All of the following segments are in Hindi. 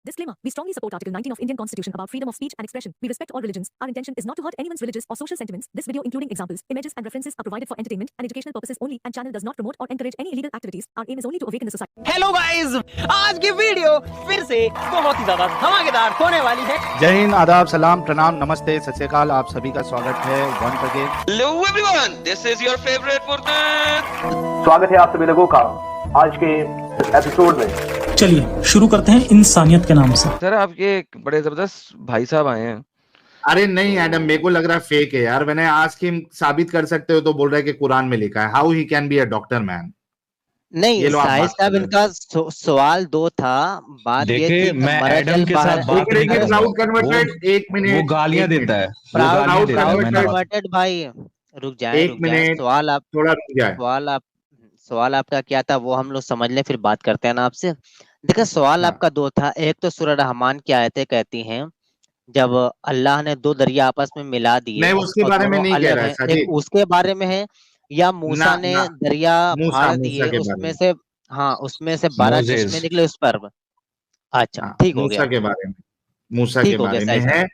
Disclaimer. We strongly support Article 19 of Indian Constitution about freedom of speech and expression. We respect all religions. Our intention is not to hurt anyone's religious or social sentiments. This video, including examples, images, and references, are provided for entertainment and educational purposes only, and channel does not promote or encourage any illegal activities. Our aim is only to awaken the society. Hello guys, आज की वीडियो फिर से बहुत ही ज्यादा धमाकेदार होने वाली है। जय हिंद, आदाब, सलाम, प्रणाम, नमस्ते, सत श्री अकाल। आप सभी का स्वागत है once again. Hello everyone, this is your favourite Fursat. स्वागत है आप सभी लोगों का आज के एपिसोड में। चलिए शुरू करते हैं इंसानियत के नाम से। सर आपके एक बड़े जबरदस्त भाई साहब आए हैं। अरे नहीं एडम, मेरे को लग रहा है फेक है यार। मैंने आज की साबित कर सकते हो तो बोल रहा है कि कुरान में लिखा है। How he can be a doctor man. नहीं साहिब साहब, इनका सवाल दो था। बात ये थी मैं एडम के साथ बात नहीं कर रहा। एक मिनट, वो गालियां देता है। कन्वर्टेड भाई रुक जाए, सवाल आप थोड़ा रुक जाए। सवाल आपका क्या था वो हम लोग समझ लें, फिर बात करते हैं ना आपसे। देखो सवाल आपका दो था। एक तो सूरह रहमान की आयतें कहती हैं जब अल्लाह ने दो दरिया आपस में मिला दिए, नहीं उसके बारे में नहीं कह रहा है, उसके बारे में है, या मूसा ने दरिया फाड़ दिए, उसमें से हाँ उसमें से 12 चश्मे निकले उस पर। अच्छा ठीक हो गया, मूसा के बारे में, मूसा के बारे में है।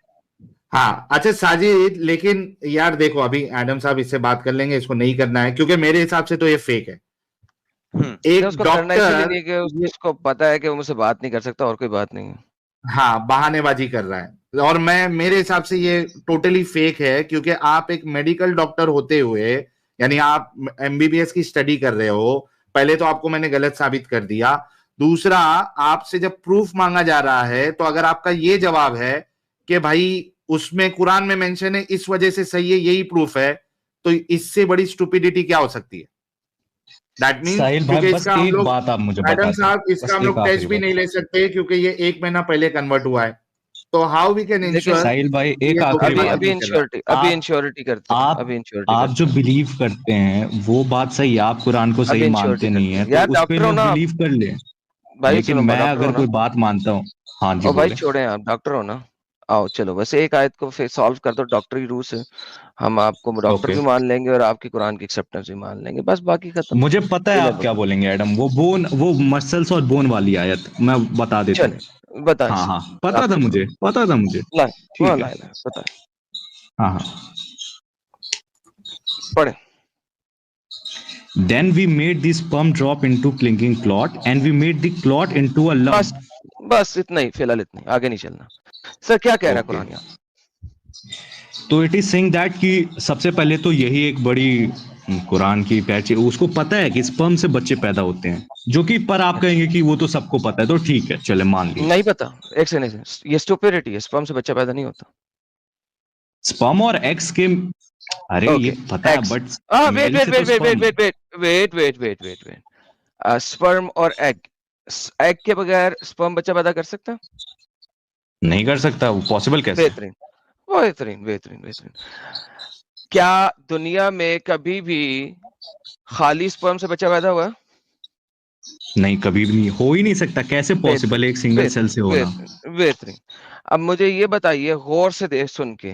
हाँ अच्छा साजिद, लेकिन यार देखो अभी एडम साहब इससे बात कर लेंगे, इसको नहीं करना है क्योंकि मेरे हिसाब से तो ये फेक है। एक डॉक्टर उसको पता है कि वो मुझसे बात नहीं कर सकता और कोई बात नहीं है। हाँ बहानेबाजी कर रहा है, और मेरे हिसाब से ये टोटली फेक है क्योंकि आप एक मेडिकल डॉक्टर होते हुए, यानी आप एमबीबीएस की स्टडी कर रहे हो। पहले तो आपको मैंने गलत साबित कर दिया। दूसरा, आपसे जब प्रूफ मांगा जा रहा है तो अगर आपका ये जवाब है कि भाई उसमें कुरान में मेंशन है इस वजह से सही है, यही प्रूफ है, तो इससे बड़ी स्टुपिडिटी क्या हो सकती है? दैट मीन्स क्योंकि इसका हम लोग मैडम साहब इसका हम लोग टेस्ट भी नहीं ले सकते क्योंकि ये 1 महीना पहले कन्वर्ट हुआ है। तो हाउ वी कैन इंश्योर? साहिल भाई एक अभी इंश्योरिटी करते हैं। आप जो बिलीव करते हैं वो बात सही है, आप कुरान को सही मानते नहीं है तो उस पे बिलीव कर ले। लेकिन मैं अगर कोई बात मानता हूँ, हाँ जी भाई छोड़े, आप डॉक्टर हो ना, आओ चलो बस एक आयत को फिर सॉल्व कर दो डॉक्टरी रूल से। हम आपको डॉक्टर भी मान लेंगे और आपकी कुरान की एक्सेप्टेंस भी मान लेंगे, बस बाकी खत्म। मुझे पता है आप क्या बोलेंगे एडम, वो मसल्स और बोन वाली आयत मैं बता देता हूँ। बता। हाँ पता था मुझे। ठीक है पता। हाँ पढ़े। Then we made the sperm drop into clinging clot and we made the clot into a lump. बस इतना ही, फिलहाल इतना ही, आगे नहीं चलना। सर क्या कह रहा है कुरान यहाँ? तो इट इज सेइंग दैट कि सबसे पहले तो यही एक बड़ी कुरान की पैच, उसको पता है कि स्पर्म से बच्चे पैदा होते हैं, जो कि पर आप कहेंगे कि वो तो सबको पता है, तो ठीक है चले मान लीजिए। नहीं पता, एक से नहीं, ये स्टुपिडिटी है, स्पर्म से बच्चा पैदा नहीं होता। स्पर्म और एग्स के, अरे ये पता है बट वेट स्पर्म और एग के बगैर स्पर्म बच्चा पैदा कर सकता है? नहीं कर सकता। वो पॉसिबल कैसे? बेहतरीन। क्या दुनिया में कभी भी खाली स्पर्म से बच्चा पैदा हुआ? नहीं, कभी भी नहीं, हो ही नहीं सकता। कैसे पॉसिबल है एक सिंगल सेल से होना? बेहतरीन। अब मुझे ये बताइए गौर से देख सुन के,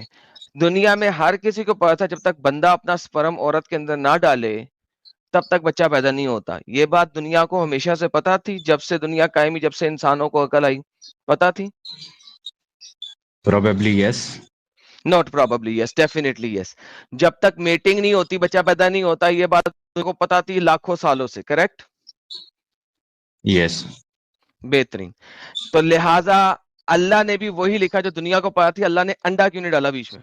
दुनिया में हर किसी को पता था जब तक बंदा अपना स्पर्म औरत के अंदर ना डाले तब तक बच्चा पैदा नहीं होता। ये बात दुनिया को हमेशा से पता थी, जब से दुनिया कायम हुई, जब से इंसानों को अकल आई, पता थी? Probably yes. Not probably yes, definitely yes. जब तक मेटिंग नहीं होती बच्चा पैदा नहीं होता, ये बात को पता थी लाखों सालों से, करेक्ट? Yes. बेहतरीन। तो लिहाजा अल्लाह ने भी वही लिखा जो दुनिया को पता थी। अल्लाह ने अंडा क्यों नहीं डाला बीच में?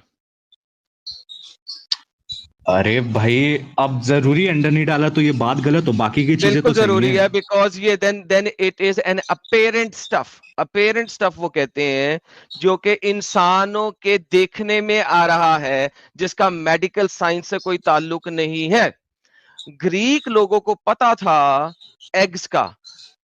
अरे भाई अब जरूरी अंडा नहीं डाला तो ये बात गलत हो, बाकी की चीजें तो जरूरी है, बिकॉज ये then it is an apparent stuff वो कहते हैं जो कि इंसानों के देखने में आ रहा है, जिसका मेडिकल साइंस से कोई ताल्लुक नहीं है। ग्रीक लोगों को पता था एग्स का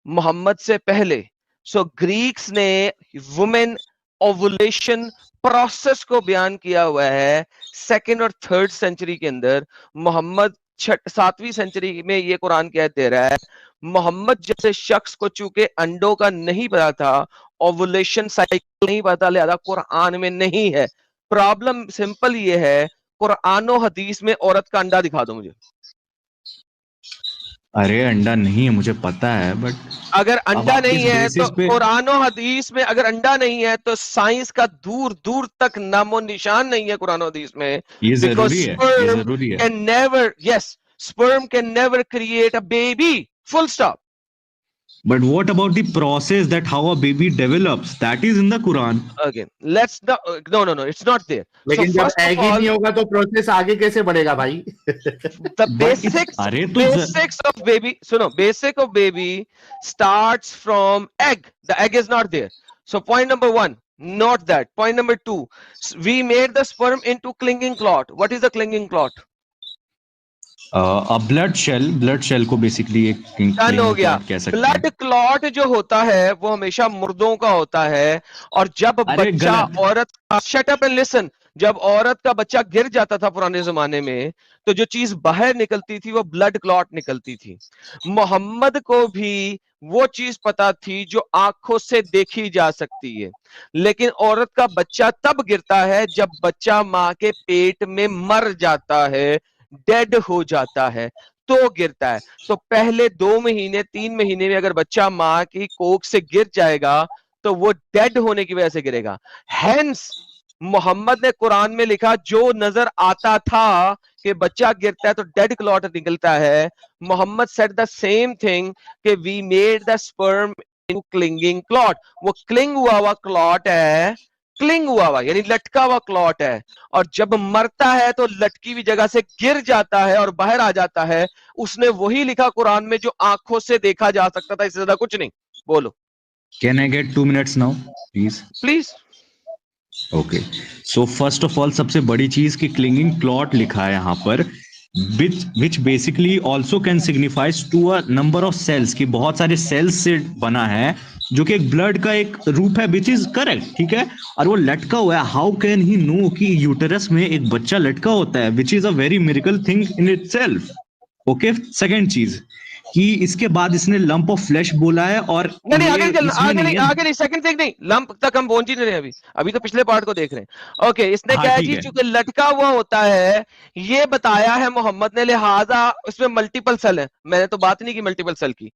मोहम्मद से पहले, सो ग्रीक्स ने वुमेन ओवुलेशन प्रोसेस को बयान किया हुआ है 2nd और 3rd सेंचुरी के अंदर। मोहम्मद 7वीं सेंचुरी में ये कुरान क्या दे रहा है, मोहम्मद जैसे शख्स को चूंकि अंडों का नहीं पता था, ओवुलेशन साइकिल नहीं पता, लिहाजा कुरान में नहीं है। प्रॉब्लम सिंपल ये है, कुरान और हदीस में औरत का अंडा दिखा दो मुझे। अरे अंडा नहीं है मुझे पता है, बट अगर अब अंडा आप नहीं किस है तो बेसिस पे, कुरान और हदीस में अगर अंडा नहीं है तो साइंस का दूर दूर तक नामो निशान नहीं है कुरान और हदीस में, ये बिकॉज जरूरी है, ये स्पर्म जरूरी है। Can never, yes, sperm can never create a baby, full stop. But what about the process that how a baby develops? That is in the Quran. Again, let's no, it's not there. So लेकिन जब first of egg he all, नहीं होगा तो प्रोसेस आगे कैसे बढ़ेगा भाई? the But it's अरे तो basics of baby, suno, basic of baby starts from egg. The egg is not there. So point number one, not that. Point number two, we made the sperm into clinging clot. What is the clinging clot? Blood cell को बेसिकली एक डन हो गया। कह सकते ब्लड हैं। क्लॉट जो होता है वो हमेशा मुर्दों का होता है, और जब अरे बच्चा गलत। औरत, शट अप एंड लिसन, जब औरत का बच्चा गिर जाता था पुराने जमाने में, तो जो चीज बाहर निकलती थी वो ब्लड क्लॉट निकलती थी। मोहम्मद को भी वो चीज पता थी जो आंखों से देखी जा सकती है, लेकिन औरत का बच्चा तब गिरता है जब बच्चा मां के पेट में मर जाता है, डेड हो जाता है, तो गिरता है। तो पहले 2 महीने 3 महीने में अगर बच्चा मां की कोख से गिर जाएगा तो वो डेड होने की वजह से गिरेगा। हेंस मोहम्मद ने कुरान में लिखा जो नजर आता था कि बच्चा गिरता है तो डेड क्लॉट निकलता है, Muhammad said the same thing कि we made the sperm in clinging clot. वो क्लिंग हुआ क्लॉट है, क्लिंग हुआ यानी लटका हुआ क्लॉट है, और जब मरता है तो लटकी हुई जगह से गिर जाता है और बाहर आ जाता है। उसने वही लिखा कुरान में जो आंखों से देखा जा सकता था, इससे ज्यादा कुछ नहीं। बोलो। Can I get 2 minutes now please? Please. Okay, so first of all सबसे बड़ी चीज कि क्लिंगिंग क्लॉट लिखा है यहाँ पर, which basically also can signifies to a number of cells, कि बहुत सारे सेल्स से बना है, जो कि एक ब्लड का एक रूप है, विच इज करेक्ट, ठीक है। और वो लटका हुआ है, हाउ कैन ही नो कि यूटेरस में एक बच्चा लटका होता है, which is a very miracle thing in itself. Okay, second चीज कि इसके बाद इसने लंप ऑफ फ्लैश बोला है, और नहीं, आगे नहीं, सेकंड थिंग नहीं, लंप तक हम पहुंच ही नहीं रहे अभी तो पिछले पार्ट को देख रहे हैं। ओके, इसने हाँ, क्या है ठीक जी, है। चूंकि लटका हुआ होता है ये बताया है मोहम्मद ने, लिहाजा इसमें मल्टीपल सेल है। मैंने तो बात नहीं की मल्टीपल सेल की।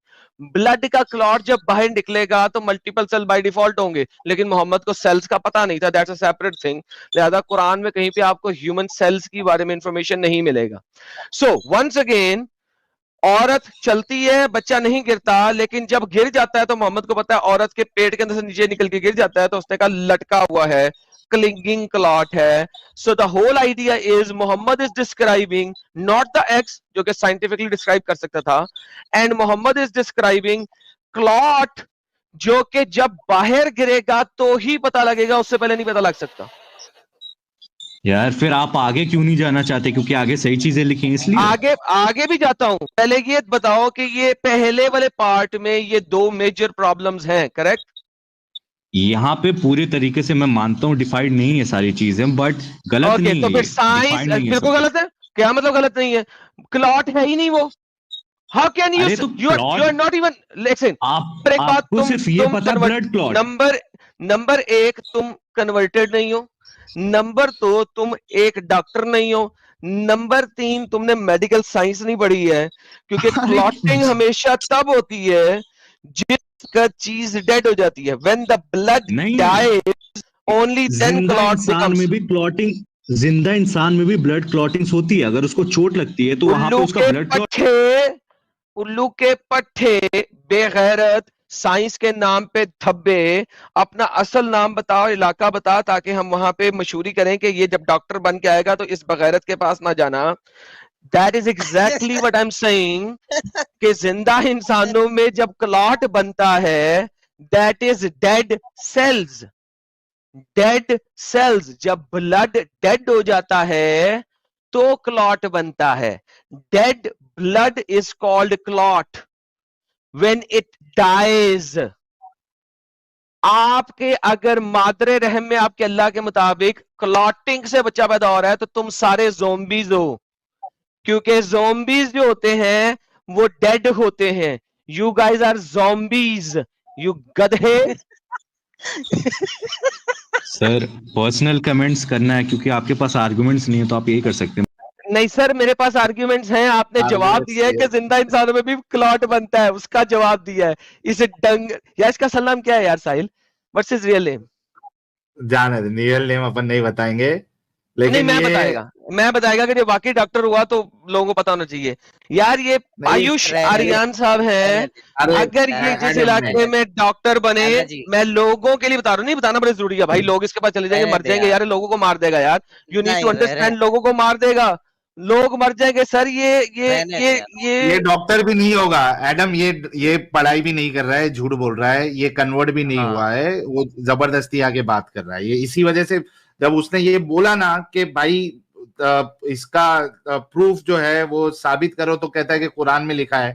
ब्लड का क्लॉट जब बाहर निकलेगा तो मल्टीपल सेल बाय डिफॉल्ट होंगे, लेकिन मोहम्मद को सेल्स का पता नहीं था, दैट्स अ सेपरेट थिंग। लिहाजा कुरान में कहीं पे आपको ह्यूमन सेल्स के बारे में इंफॉर्मेशन नहीं मिलेगा। सो वंस अगेन, औरत चलती है, बच्चा नहीं गिरता, लेकिन जब गिर जाता है तो मोहम्मद को पता है औरत के पेट के अंदर से नीचे निकल के गिर जाता है, तो उसने कहा लटका हुआ है, क्लिंगिंग क्लॉट है। So the whole idea is Mohammad is describing not the X, जो कि साइंटिफिकली डिस्क्राइब कर सकता था, and Mohammad is describing clot, जो कि जब बाहर गिरेगा तो ही पता लगेगा, उससे पहले नहीं पता लग सकता। यार फिर आप आगे क्यों नहीं जाना चाहते? क्योंकि आगे सही चीजें लिखी हैं इसलिए। आगे भी जाता हूं, पहले ये बताओ कि ये पहले वाले पार्ट में ये 2 मेजर प्रॉब्लम्स हैं, करेक्ट? यहाँ पे पूरे तरीके से मैं मानता हूँ डिफाइंड नहीं है सारी चीजें, बट गलत नहीं है। तो फिर साइंस बिल्कुल गलत है। क्या मतलब गलत नहीं है? क्लॉट है ही नहीं वो। How can you, you are not even, listen, पर एक बात, आपको सिर्फ ये पता ब्लड क्लॉट। नंबर 1 तुम कन्वर्टेड नहीं हो, नंबर 2 तुम एक डॉक्टर नहीं हो, नंबर 3 तुमने मेडिकल साइंस नहीं पढ़ी है, क्योंकि क्लॉटिंग हमेशा तब होती है जिसका चीज डेड हो जाती है। When the blood dies only then clot becomes. में भी क्लॉटिंग, जिंदा इंसान में भी ब्लड क्लॉटिंग होती है, अगर उसको चोट लगती है तो वहां पे उसका ब्लड क्लॉट। उल्लू के पट्टे, बेगैरत, साइंस के नाम पे धब्बे, अपना असल नाम बताओ, इलाका बता, ताकि हम वहां पे मशहूरी करें कि ये जब डॉक्टर बन के आएगा तो इस बगैरत के पास ना जाना। That is exactly what I am saying, कि जिंदा इंसानों में जब क्लॉट बनता है that is dead cells. Dead cells, जब ब्लड डेड हो जाता है तो क्लॉट बनता है। Dead blood is called clot when it dies. आपके अगर मादरे रहम में आपके अल्लाह के मुताबिक क्लॉटिंग से बच्चा पैदा हो रहा है तो तुम सारे ज़ोंबीज हो, क्योंकि ज़ोंबीज जो होते हैं वो डेड होते हैं। You guys are zombies, you गधे। सर पर्सनल कमेंट्स करना है क्योंकि आपके पास आर्गुमेंट्स नहीं है, तो आप यही कर सकते हैं। नहीं सर, मेरे पास आर्ग्यूमेंट्स हैं। आपने जवाब दिया है कि जिंदा इंसानों में भी क्लॉट बनता है, उसका जवाब दिया है। इसे डंग या इसका असल नाम क्या है यार Sahil? What's his real name? जाने दे, रियल नेम अपन नहीं बताएंगे, नहीं, लेकिन मैं ये बताएगा, मैं बताएगा कि ये वाकई डॉक्टर हुआ तो लोगों को पता होना चाहिए। यार ये नहीं, आयुष रहने दे, आर्यन साहब हैं। अरे अगर ये जिस एडम इलाके में डॉक्टर बने, रहने जी, मैं लोगों के लिए बता रहा हूँ, नहीं बताना बड़ा जरूरी है भाई। लोग इसके पास चले जाएंगे, रहने मर दे जाएंगे यार, यार, लोगों को मार देगा यार। यू नीड टू नहीं अंडरस्टैंड, लोगों को मार देगा, लोग मर जाएंगे सर। रहने दे यार। ये डॉक्टर भी नहीं होगा एडम, ये पढ़ाई भी नहीं कर रहा है, झूठ बोल रहा है, ये कन्वर्ट भी नहीं हाँ, हुआ है, वो जबरदस्ती आके बात कर रहा है। ये इसी वजह से जब उसने ये बोला ना कि भाई इसका प्रूफ जो है वो साबित करो, तो कहता है कि कुरान में लिखा है।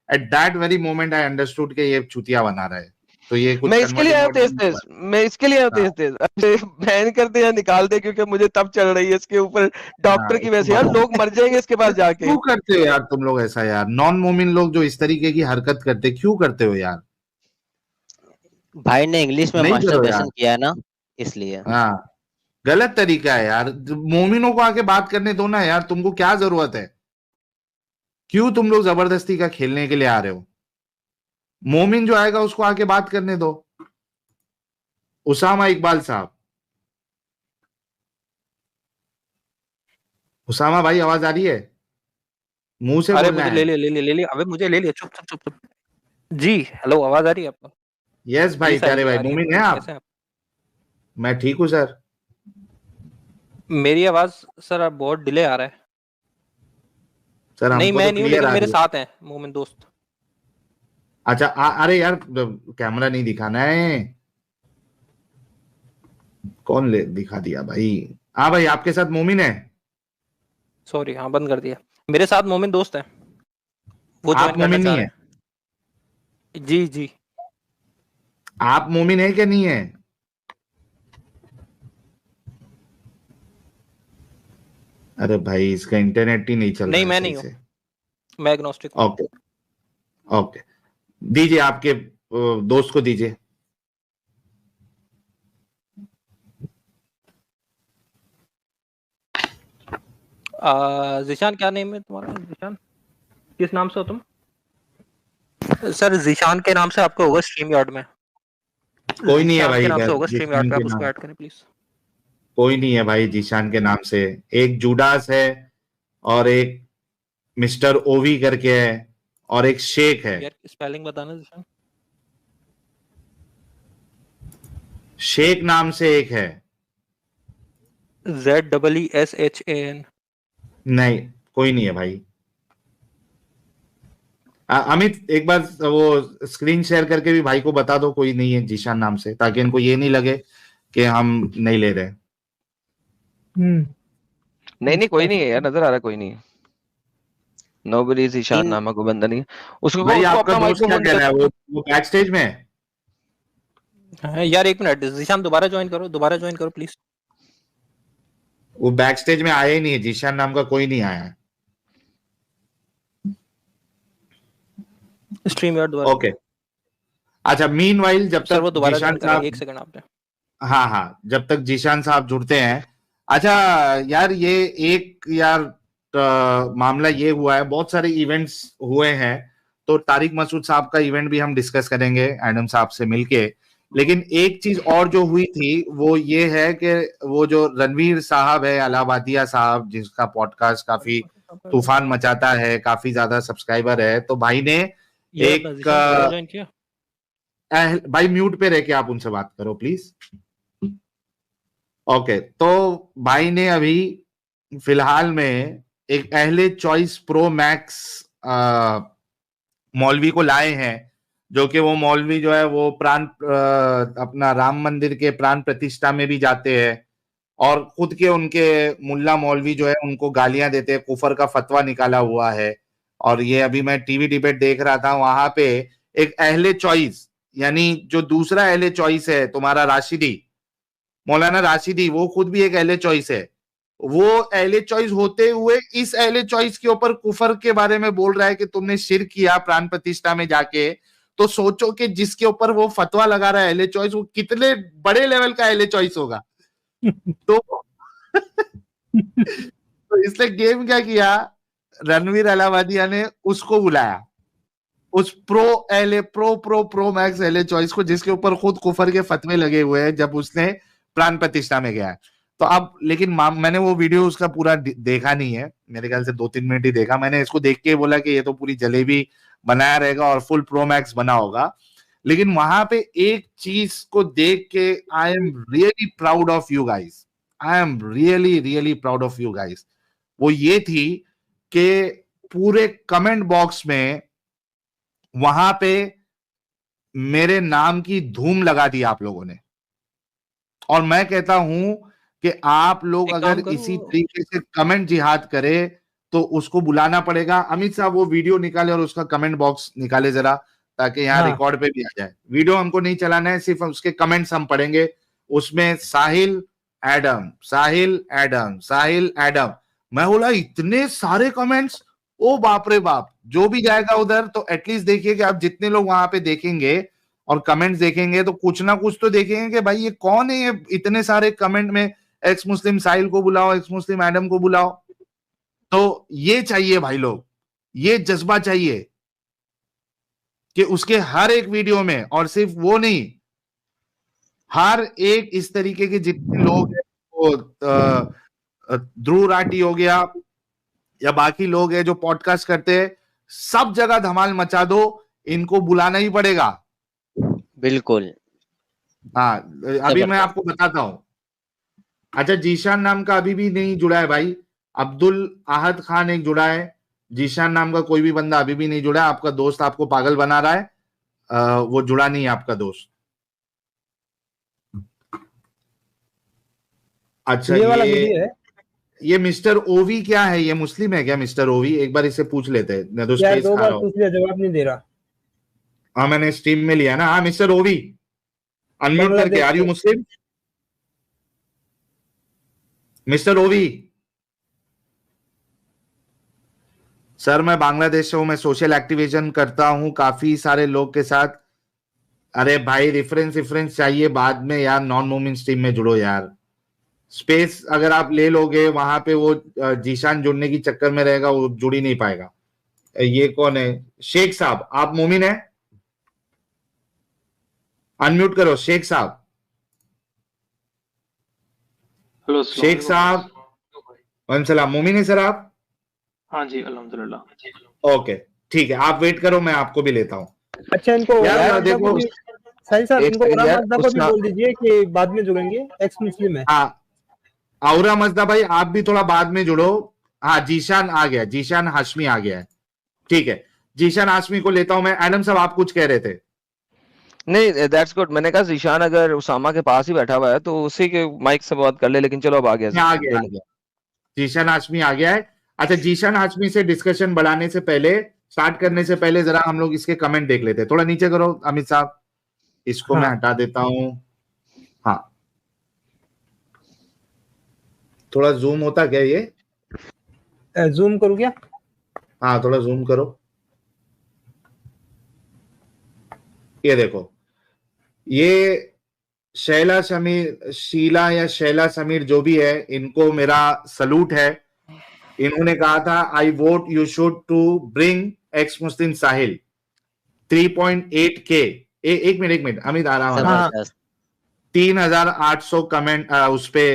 At that very moment I understood कि ये चुतिया बना रहा है। तो ये कुछ मैं इसके लिए आया तेज तेज, मैं इसके लिए आया तेज तेज। बैन कर दे या निकाल दे, क्योंकि मुझे तब चढ़ रही है इसके ऊपर डॉक्टर की वजह से। यार लोग मर जाएंगे इसके पास जाके। क्यों करते हो यार तुम लोग ऐसा यार? नॉन मोमिन लोग जो इस तरीके की हरकत करते, क्यों करते हो यार? भाई ने इंग्लिश में नहीं करो मास्टरबेशन यार। किया है ना, इसलिए। हाँ, गलत तरीका है यार। मोमिनों को आके बात करने दो ना यार, तुमको क्या जरूरत है? क्यों तुम लोग जबरदस्ती का खेलने के लिए आ रहे हो? मोमिन जो आएगा उसको आके बात करने दो। उसामा इकबाल साहब, उसामा भाई आवाज आ रही है? मुंह से अरे बोलना मुझे है। ले लिया, अबे मुझे ले लिया। चुप चुप चुप चुप। जी हेलो, आवाज आ रही है आपको? यस जी भाई, साहिल प्यारे जी, भाई, आ रही है। मोमिन है बोलिए, आप? कैसे हैं आप? मैं ठीक हूं सर। मेरी आवाज सर अब बहुत डिले आ रहा है। सर नहीं हमको मैं तो नहीं हूँ, क्लियर लेकिन आ मेरे रही है। साथ हैं मोमिन दोस्त। अच्छा अरे यार, कैमरा नहीं दिखाना है। कौन ले दिखा दिया भाई? हाँ भाई, आपके साथ मोमिन है? सॉरी, हाँ बंद कर दिया। मेरे साथ मोमिन दोस्त हैं, वो आप ज्वाइन करना मोमिन चाह नहीं रहे है? हैं। जी जी। आप मोमिन है क्या नहीं है? अरे भाई, इसका इंटरनेट ही नहीं चल रहा नहीं है मैं सही नहीं हूँ, से। मैं एग्नोस्टिक हूँ। ओके ओके, दीजिए आपके दोस्त को दीजिए। जिशान, क्या नेम है तुम्हारा? जिशान, किस नाम से हो तुम? सर जिशान के नाम से आपको होगा स्ट्रीम यार्ड में। कोई नहीं है जिशान भाई के नाम से इधर होगा स्ट्रीम यार्ड जिशान पे, के आप उसको नाम। ऐड करें प्लीज। कोई नहीं है भाई जिशान के नाम से। एक जुडास है, और एक मिस्टर ओवी करके है, और एक शेख है। यार स्पेलिंग बताना जिशान। शेख नाम से एक है। ZEESHAN। नहीं, कोई नहीं है भाई। अमित, एक बार वो स्क्रीन शेयर करके भी भाई को बता दो कोई नहीं है जीशान नाम से, ताकि इनको ये नहीं लगे कि हम नहीं ले रहे। नहीं नहीं, कोई नहीं है यार, नजर आ रहा है, कोई नहीं है। नोबडी इज ईशान तीन नामा को बंदा नहीं है। उसको भाई उसको आपका अपना दोस्त क्या माइक्रोफोन कह रहा है? वो बैक स्टेज में है? हाँ, यार एक मिनट, जिशान दोबारा ज्वाइन करो, दोबारा ज्वाइन करो प्लीज। वो बैक स्टेज में आया ही नहीं है, जीशान नाम का कोई नहीं आया है। स्ट्रीम यार्ड दोबारा। ओके, अच्छा मीनवाइल जब सर वो तक दोबारा जीशान ज्वाइन करें, साहब, एक सेकंड आपने। हाँ हाँ, जब तक जीशान साहब जुड़ते हैं। अच्छा यार, ये एक यार मामला ये हुआ है, बहुत सारे इवेंट्स हुए हैं, तो तारिक मसूद साहब का इवेंट भी हम डिस्कस करेंगे एडम साहब से मिलके। लेकिन एक चीज और जो हुई थी वो ये है कि वो जो रणवीर साहब है, अलाहाबादिया साहब, जिसका पॉडकास्ट काफी तूफान मचाता है, काफी ज्यादा सब्सक्राइबर है, तो भाई ने यार अपना एक जिशान दोबारा ज्वाइन किया। भाई म्यूट पे रह के आप उनसे बात करो प्लीज। ओके, तो भाई ने अभी फिलहाल में एक अहले चॉइस प्रो मैक्स मौलवी को लाए हैं, जो कि वो मौलवी जो है वो अपना राम मंदिर के प्राण प्रतिष्ठा में भी जाते हैं, और खुद के उनके मुल्ला मौलवी जो है उनको गालियां देते हैं, कुफर का फतवा निकाला हुआ है। और ये अभी मैं टीवी डिबेट देख रहा था, वहां पे एक अहले चॉइस, यानी जो दूसरा अहले चॉइस है तुम्हारा राशिदी, मौलाना राशिदी, वो खुद भी एक अहले चॉइस है। वो अहले चॉइस होते हुए इस अहले चॉइस के ऊपर कुफर के बारे में बोल रहा है कि तुमने शिर्क किया प्राण प्रतिष्ठा में जाके। तो सोचो कि जिसके ऊपर वो फतवा लगा रहा है अहले चॉइस, वो कितने बड़े लेवल का अहले चॉइस होगा। तो तो इसने गेम क्या किया, रणवीर अलावादिया ने उसको बुलाया, उस प्रो मैक्स एलए चॉइस को, जिसके ऊपर खुद कुफर के फतवे लगे हुए हैं जब उसने प्राण प्रतिष्ठा में गया है। तो अब लेकिन मैंने वो वीडियो उसका पूरा देखा नहीं है, मेरे ख्याल से 2-3 मिनट ही देखा मैंने। इसको देख के बोला कि ये तो पूरी जलेबी बनाया रहेगा और फुल प्रो मैक्स बना होगा। लेकिन वहां पे एक चीज को देख के I am really proud of you guys, I am really really proud of you guys. वो ये थी कि पूरे कमेंट बॉक्स में वहां पे मेरे नाम की धूम लगा दी आप लोगों ने। और मैं कहता हूं कि आप लोग अगर इसी तरीके से कमेंट जिहाद करे तो उसको बुलाना पड़ेगा। अमित साहब वो वीडियो निकाले और उसका कमेंट बॉक्स निकाले जरा, ताकि यहाँ रिकॉर्ड पे भी आ जाए। वीडियो हमको नहीं चलाना है, सिर्फ उसके कमेंट्स हम पढ़ेंगे। उसमें साहिल एडम, साहिल एडम, साहिल एडम, मैं बोला इतने सारे कमेंट्स, ओ बाप रे बाप। जो भी जाएगा उधर तो एटलीस्ट देखिए कि आप जितने लोग वहां पे देखेंगे और कमेंट्स देखेंगे तो कुछ ना कुछ तो देखेंगे कि भाई ये कौन है, ये इतने सारे कमेंट में एक्स मुस्लिम साहिल को बुलाओ, एक्स मुस्लिम एडम को बुलाओ। तो ये चाहिए भाई लोग, ये जज्बा चाहिए कि उसके हर एक वीडियो में, और सिर्फ वो नहीं, हर एक इस तरीके के जितने लोग हैं, वो ध्रुव राठी हो गया या बाकी लोग हैं जो पॉडकास्ट करते हैं, सब जगह धमाल मचा दो, इनको बुलाना ही पड़ेगा। बिल्कुल। हाँ अभी मैं आपको बताता हूं। अच्छा, जीशान नाम का अभी भी नहीं जुड़ा है भाई, अब्दुल आहद खान एक जुड़ा है, जीशान नाम का कोई भी बंदा अभी भी नहीं जुड़ा है। आपका दोस्त आपको पागल बना रहा है, वो जुड़ा नहीं है आपका दोस्त। अच्छा, ये वाला वीडियो है, ये मिस्टर ओवी क्या है, ये मुस्लिम है क्या मिस्टर ओवी? एक बार इसे पूछ लेते हैं। मैं तो स्पेस खा रहा हूं, जवाब नहीं दे रहा। हाँ मैंने स्ट्रीम में लिया ना। हाँ मिस्टर ओवी, अनम्यूट करके, आर यू मुस्लिम मिस्टर ओवी? सर मैं बांग्लादेश से हूं, मैं सोशल एक्टिविज्म करता हूं काफी सारे लोग के साथ। अरे भाई रेफरेंस चाहिए बाद में यार, नॉन मोमिन स्ट्रीम में जुड़ो यार। स्पेस अगर आप ले लोगे वहां पे, वो जीशान जुड़ने की चक्कर में रहेगा, वो जुड़ ही नहीं पाएगा। ये कौन है? शेख साहब, आप मोमिन है? अनम्यूट करो शेख साहब। हेलो शेख साहब, सलाम, मोमिन है सर आप? हाँ जी अल्हम्दुलिल्लाह। ओके ठीक है, आप वेट करो, मैं आपको भी लेता हूँ। अच्छा, इनको यार देखो साहिल साहब, इनको को भी बोल दीजिए कि बाद में जुड़ेंगे, एक्स मुस्लिम है। हाँ औरा मजदा भाई, आप भी थोड़ा बाद में जुड़ो। हाँ जीशान आ गया, जीशान हाशमी आ गया है, ठीक है। जीशान हाशमी को लेता हूं मैं। एडम साहब आप कुछ कह रहे थे? नहीं दैट्स गुड। मैंने कहा जीशान अगर उसामा के पास ही बैठा हुआ है तो उसी के माइक से बात कर ले, लेकिन चलो अब आ गया, जीशान हाशमी आ गया है। अच्छा, जीशान हाशमी से डिस्कशन बढ़ाने से पहले, स्टार्ट करने से पहले जरा हम लोग इसके कमेंट देख लेते हैं। थोड़ा नीचे करो अमित साहब, इसको मैं हटा देता हूं। हाँ थोड़ा जूम होता क्या ये? जूम करूं क्या? हाँ थोड़ा जूम करो। ये देखो, ये शैला समीर, शीला या शैला समीर जो भी है, इनको मेरा सलूट है। इन्होंने कहा था I vote you should to bring ex Muslim Sahil 3.8K। एक मिनट अमित आ रहा है। 3800 कमेंट उस पे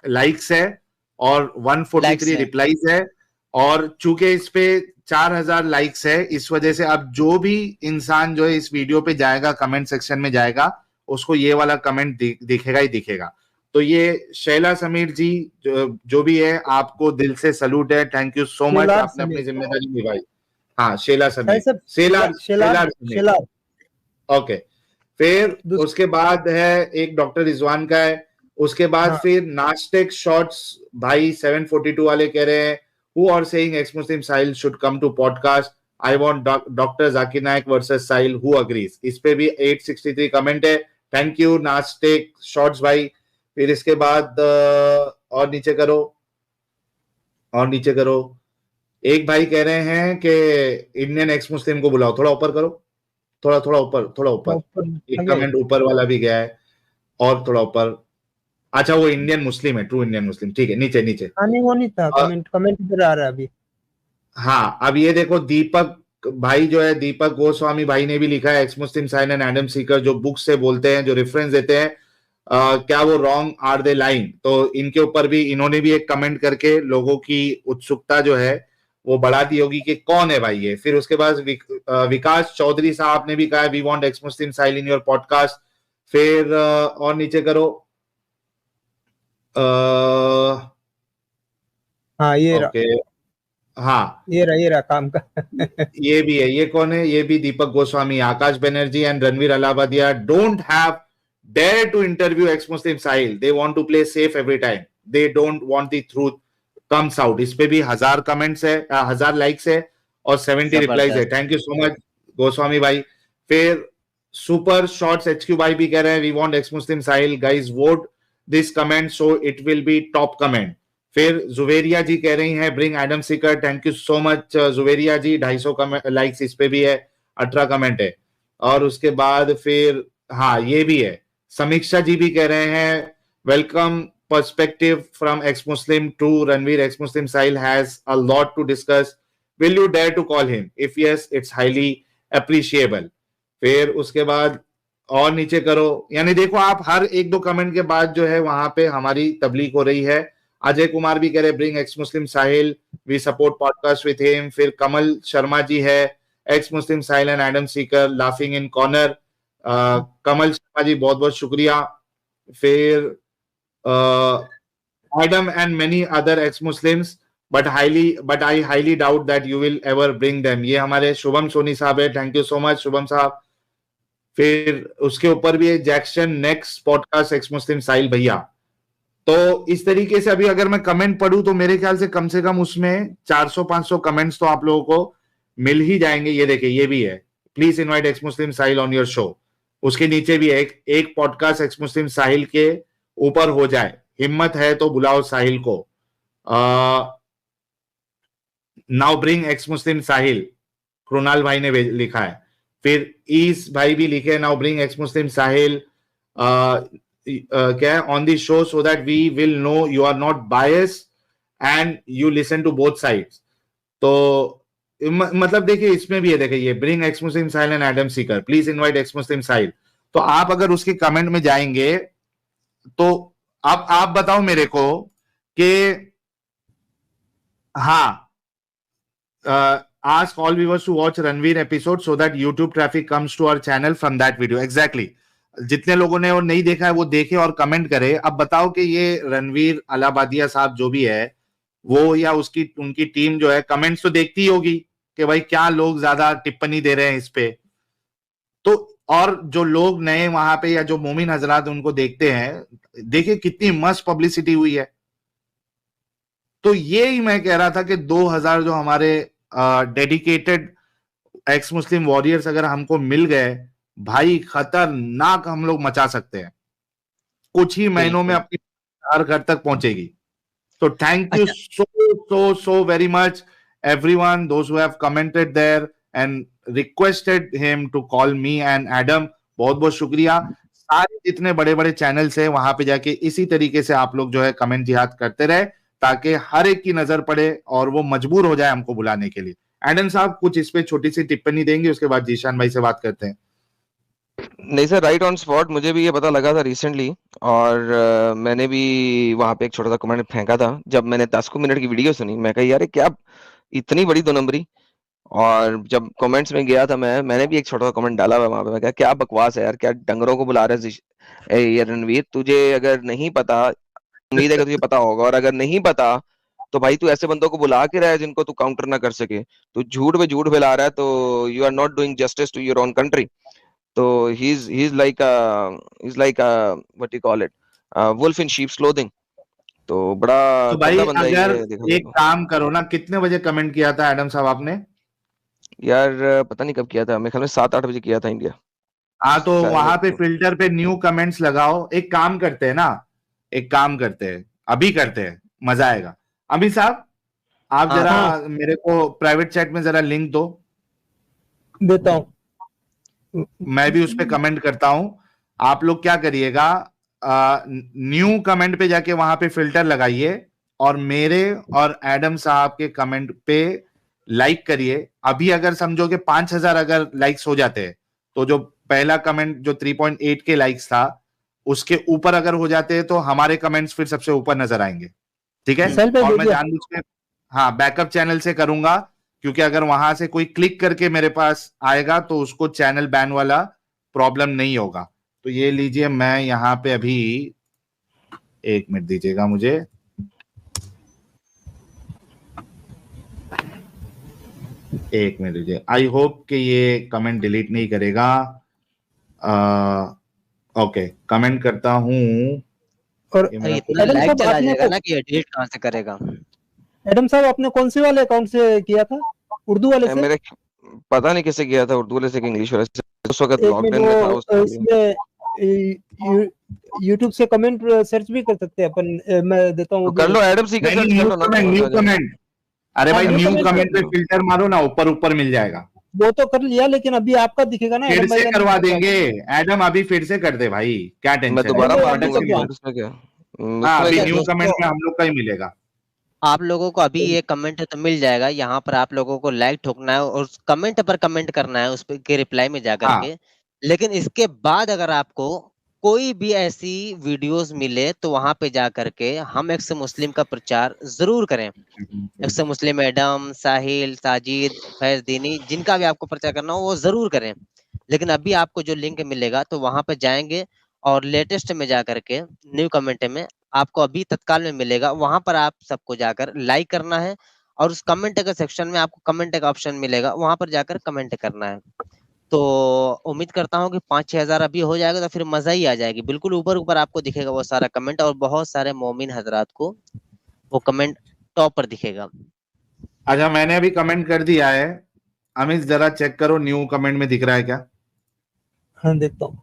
लाइक्स है और 143 रिप्लाईज है, और चूंकि इस पे 4000 लाइक्स है, इस वजह से अब जो भी इंसान जो है इस वीडियो पे जाएगा, कमेंट सेक्शन में जाएगा, उसको ये वाला कमेंट दिखेगा ही दिखेगा। तो ये शैला समीर जी जो भी है, आपको दिल से सलूट है, थैंक यू सो मच, आपने अपनी जिम्मेदारी निभाई। हाँ शैला समीर, ओके। फिर उसके बाद है एक डॉक्टर रिजवान का है। उसके बाद फिर नास्टेक शॉर्ट्स भाई 742 वाले कह रहे हैं who are saying ex Muslim Sahil should come to podcast, I want Dr. Zakir Naik versus Sahil, who agrees? इस पे भी 863 कमेंट है, थैंक यू नास्टेक शॉर्ट्स भाई। फिर इसके बाद और नीचे करो, और नीचे करो। एक भाई कह रहे हैं कि इंडियन एक्स मुस्लिम को बुलाओ, थोड़ा ऊपर करो, थोड़ा ऊपर, एक कमेंट ऊपर वाला भी गया है, और थोड़ा ऊपर, अच्छा वो इंडियन मुस्लिम है, ट्रू इंडियन मुस्लिम, ठीक है, नीचे नीचे। नहीं वो नहीं था, कमेंट इधर आ रहा है अभी। हाँ अब ये देखो, दीपक भाई जो है, दीपक गोस्वामी भाई ने भी लिखा है, ex Muslim Sahil and Adam Seeker जो बुक से बोलते हैं, जो रेफरेंस देते हैं, क्या वो रॉन्ग आर दे लाइंग? तो इनके ऊपर भी इन्होंने भी एक कमेंट करके लोगों की उत्सुकता जो है वो बढ़ा दी होगी कि कौन है भाई ये। फिर उसके बाद विकास चौधरी साहब ने भी कहा we want ex Muslim Sahil in your podcast. फिर और नीचे करो, हाँ ये ओके, हाँ ये रहा काम का। ये भी है, ये कौन है? ये भी Deepak Goswami, Akash Banerjee and Ranveer Allahbadia don't have dare to interview ex Muslim Sahil, they want to play safe every time, they don't want the truth comes out. इस पे भी 1000 कमेंट्स है, 1000 लाइक्स है और 70 रिप्लाईज है। Thank you so much Goswami भाई। फिर सुपर शॉर्ट्स HQ भाई भी कह रहे हैं we want ex Muslim Sahil, guys vote this comment so it will be top comment. फिर जुवेरिया जी कह रही हैं bring Adam Seeker, thank you so much Juveria ji, 250 likes इस पे भी है, 18 कमेंट है। और उसके बाद फिर हाँ ये भी है, समीक्षा जी भी कह रहे हैं welcome perspective from ex Muslim to Ranveer, ex Muslim Sahil has a lot to discuss, will you dare to call him, if yes it's highly appreciable. फिर उसके बाद और नीचे करो, यानी देखो आप हर 1-2 कमेंट के बाद जो है वहां पे हमारी तबलीग हो रही है। अजय कुमार भी कह रहे bring ex Muslim Sahil, we support podcast with him. फिर कमल शर्मा जी है ex Muslim Sahil and Adam Seeker laughing in corner, Kamal Sharma ji बहुत बहुत शुक्रिया। फिर Adam and many other ex Muslims but I highly doubt that you will ever bring them, ये हमारे शुभम सोनी साहब है, thank you so much Shubham साहब। फिर उसके ऊपर भी है Jackson next podcast x Muslim साहिल भैया। तो इस तरीके से अभी अगर मैं कमेंट पढ़ूं तो मेरे ख्याल से कम उसमें 400-500 कमेंट्स तो आप लोगों को मिल ही जाएंगे। ये देखिए ये भी है, please invite ex Muslim Sahil on your show. उसके नीचे भी एक पॉडकास्ट एक्स मुस्लिम साहिल के ऊपर हो जाए, हिम्मत है तो बुलाओ साहिल को, now bring ex Muslim Sahil, Krunal भाई ने लिखा है। फिर ईस भाई भी लिखे now bring ex Muslim Sahil क्या है on the show so that we will know you are not bias and you listen to both sides. तो मतलब देखिए इसमें भी है, देखिए ये bring ex Muslim Sahil and Adam Seeker, please invite ex Muslim Sahil. तो आप अगर उसके कमेंट में जाएंगे तो अब आप बताओ मेरे को कि हाँ ask all viewers to watch Ranveer episode so that YouTube traffic comes to our channel from that video. Exactly. जितने लोगों ने और नहीं देखा है वो देखे और कमेंट करे। अब बताओ कि ये रणवीर अलाहाबादिया साहब जो भी है वो या उनकी टीम जो है कमेंट्स तो देखती होगी कि भाई क्या लोग ज्यादा टिप्पणी दे रहे हैं इस पे। तो और जो लोग नए वहां पे या जो मोमिन हजरात उनको देखते हैं, देखिए कितनी मस्त पब्लिसिटी हुई है। तो ये ही मैं कह रहा था कि 2000 जो हमारे डेडिकेटेड एक्स मुस्लिम वॉरियर्स अगर हमको मिल गए भाई, खतरनाक हम लोग मचा सकते हैं, कुछ ही महीनों में अपनी हर घर तक पहुंचेगी। तो thank you so very much everyone those who have commented there and requested him to call me and Adam, बहुत बहुत शुक्रिया। सारे जितने बड़े बड़े चैनल्स हैं वहां पे जाके इसी तरीके से आप लोग जो है कमेंट जिहाद करते रहे ताकि हर एक की नजर पड़े और वो मजबूर हो जाए हमको बुलाने के लिए। एडम साहब कुछ इस पे छोटी सी टिप्पणी देंगे, उसके बाद जीशान भाई से बात करते हैं। नहीं सर, राइट ऑन स्पॉट मुझे भी ये पता लगा था रिसेंटली, और मैंने भी वहां पे एक छोटा सा कमेंट फेंका था जब मैंने 10 मिनट की वीडियो सुनी। मैं कहा यार क्या इतनी बड़ी 2 नंबरी। और जब कमेंट्स में गया था मैंने भी एक छोटा सा कमेंट डाला हुआ वहां पे। मैं कहा क्या बकवास है यार, क्या डंगरों को बुला रहे हैं रणवीर, तुझे अगर नहीं पता, उम्मीद है कि तुझे पता होगा, और अगर नहीं पता तो भाई तू ऐसे बंदों को बुला के रहा है जिनको तू काउंटर ना कर सके। तू झूठ पे झूठ फैला रहा है, तो you are not doing justice to your own country. तो he's like a what you call it, wolf in sheep's clothing। तो बड़ा तो भाई बंदा अगर ये एक काम करो ना, कितने बजे कमेंट किया था एडम साहब आपने? यार पता नहीं कब किया था, मेरे ख्याल में 7-8 बजे किया था इंडिया। हाँ तो वहां पे फिल्टर पे न्यू कमेंट्स लगाओ। एक काम करते हैं ना, अभी करते हैं, मजा आएगा। अभी साहब आप जरा मेरे को प्राइवेट चैट में जरा लिंक दो, देता हूं, मैं भी उस पर कमेंट करता हूं। आप लोग क्या करिएगा, न्यू कमेंट पे जाके वहां पे फिल्टर लगाइए और मेरे और एडम साहब के कमेंट पे लाइक करिए। अभी अगर समझो कि 5000 अगर लाइक्स हो जाते हैं तो जो पहला कमेंट जो 3.8 के लाइक्स था उसके ऊपर अगर हो जाते हैं तो हमारे कमेंट्स फिर सबसे ऊपर नजर आएंगे। ठीक है, और मैं जानबूझ के हाँ बैकअप चैनल से करूंगा, क्योंकि अगर वहां से कोई क्लिक करके मेरे पास आएगा तो उसको चैनल बैन वाला प्रॉब्लम नहीं होगा। तो ये लीजिए, मैं यहाँ पे अभी 1 मिनट दीजिएगा मुझे। एक मिनट दीजिए। आई होप कि ये कमेंट डिलीट नहीं करेगा। ओके, कमेंट करता हूँ। और इतना लाइक चला जाएगा ना कि डिलीट कहाँ से करेगा। एडम साहब आपने कौन से वाले अकाउंट से किया था? उर्दू वाले से? मेरे पता नहीं किससे किया था, उर्दू वाले से कि इंग्लिश वाले से। उस वक्त लॉकडाउन में था। इसमें YouTube से कमेंट सर्च भी कर सकते हैं अपन। मैं देता हूँ, कर लो एडम सी का सर्च कर लो ना। न्यू कमेंट, अरे भाई न्यू कमेंट पे फिल्टर मारो ना, ऊपर ऊपर मिल जाएगा। वो तो कर लिया, लेकिन अभी आपका दिखेगा ना। फिर से करवा देंगे एडम, अभी फिर से कर दे भाई, क्या टेंशन। मैं दोबारा मार दूंगा इसमें क्या। हाँ, अभी न्यू कमेंट में हम लोग का ही मिलेगा। आप लोगों को अभी ये कमेंट तो मिल जाएगा, यहाँ पर आप लोगों को लाइक ठोकना है और कमेंट पर कमेंट करना है उस के रिप्लाई में जाकर के। लेकिन इसके बाद अगर आपको कोई भी ऐसी वीडियोस मिले तो वहां पे जाकर के हम एक्स मुस्लिम का प्रचार जरूर करें। एक्स मुस्लिम एडम, साहिल, साजिद, फैज दीनी, जिनका भी आपको प्रचार करना हो वो जरूर करें। लेकिन अभी आपको जो लिंक मिलेगा तो वहां पे जाएंगे और लेटेस्ट में जाकर के न्यू कमेंट में आपको अभी तत्काल में मिलेगा, वहां पर आप सबको जाकर लाइक करना है और उस कमेंट का सेक्शन में आपको कमेंट का ऑप्शन मिलेगा, वहां पर जाकर कमेंट करना है। तो उम्मीद करता हूँ कि 5-6 हजार अभी हो जाएगा तो फिर मजा ही आ जाएगी। बिल्कुल ऊपर ऊपर आपको दिखेगा वो सारा कमेंट और बहुत सारे मोमिन हजरात को वो कमेंट टॉप पर दिखेगा। अच्छा, मैंने अभी कमेंट कर दिया है। अमित जरा चेक करो न्यू कमेंट में दिख रहा है क्या? हाँ देखता हूँ।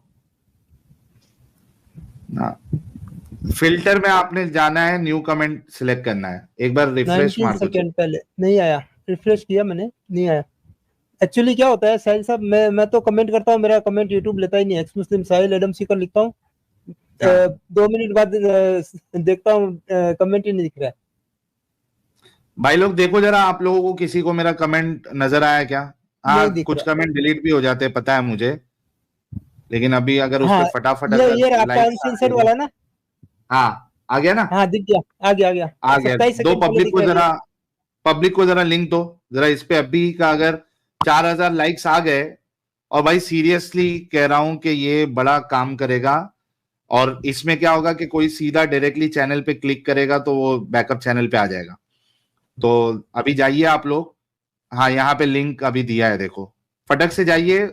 फिल्टर में आपने जाना है, न्यू कमेंट सिलेक्ट करना है। एक बार रिफ्रेश मार दो। सेकंड पहले नहीं आया, रिफ्रेश किया मैंने, नहीं आया। एक्चुअली क्या होता है साहिल साहब, मैं तो कमेंट करता हूँ, मेरा कमेंट यूट्यूब लेता ही नहीं। एक्स मुस्लिम साहिल एडम सीकर लिखता हूँ, 2 मिनट बाद देखता हूँ कमेंट ही नहीं दिख रहा है। भाई लोग देखो जरा, आप लोगों को किसी को मेरा कमेंट नजर आया क्या? हाँ, कुछ कमेंट डिलीट भी हो जाते हैं, पता है मुझे, लेकिन अभी अगर उस पे फटाफट ये आपका अनसेंसर्ड वाला ना? हाँ, आ गया ना? हाँ दिख गया, आ गया। दो पब्लिक को जरा लिंक दो जरा इस पे। अभी का अगर 4000 लाइक्स आ गए, और भाई सीरियसली कह रहा हूं कि ये बड़ा काम करेगा। और इसमें क्या होगा कि कोई सीधा डायरेक्टली चैनल पे क्लिक करेगा तो वो बैकअप चैनल पे आ जाएगा। तो अभी जाइए आप लोग, हाँ यहाँ पे लिंक अभी दिया है, देखो फटक से जाइए।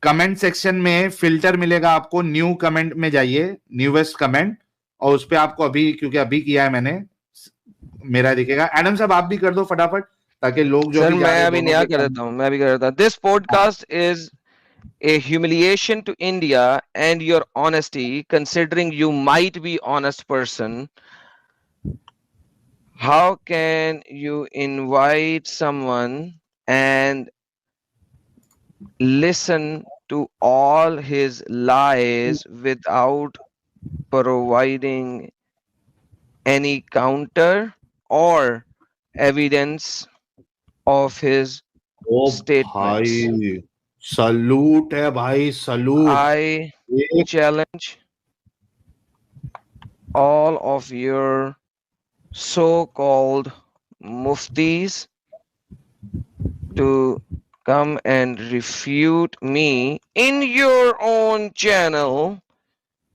कमेंट सेक्शन में फिल्टर मिलेगा आपको, न्यू कमेंट में जाइए, न्यूवेस्ट कमेंट, और उस पे आपको अभी, क्योंकि अभी किया है मैंने, मेरा दिखेगा। एडम साहब आप भी कर दो फटाफट, ताकि लोग जो मैं अभी नया कर देता हूँ, मैं भी कर देता हूँ। This podcast is a humiliation to India and your honesty, considering you might be honest person. How can you invite someone and listen to all his lies without providing any counter or evidence of his statements? Salute है भाई, salute. I challenge all of your so-called muftis to come and refute me in your own channel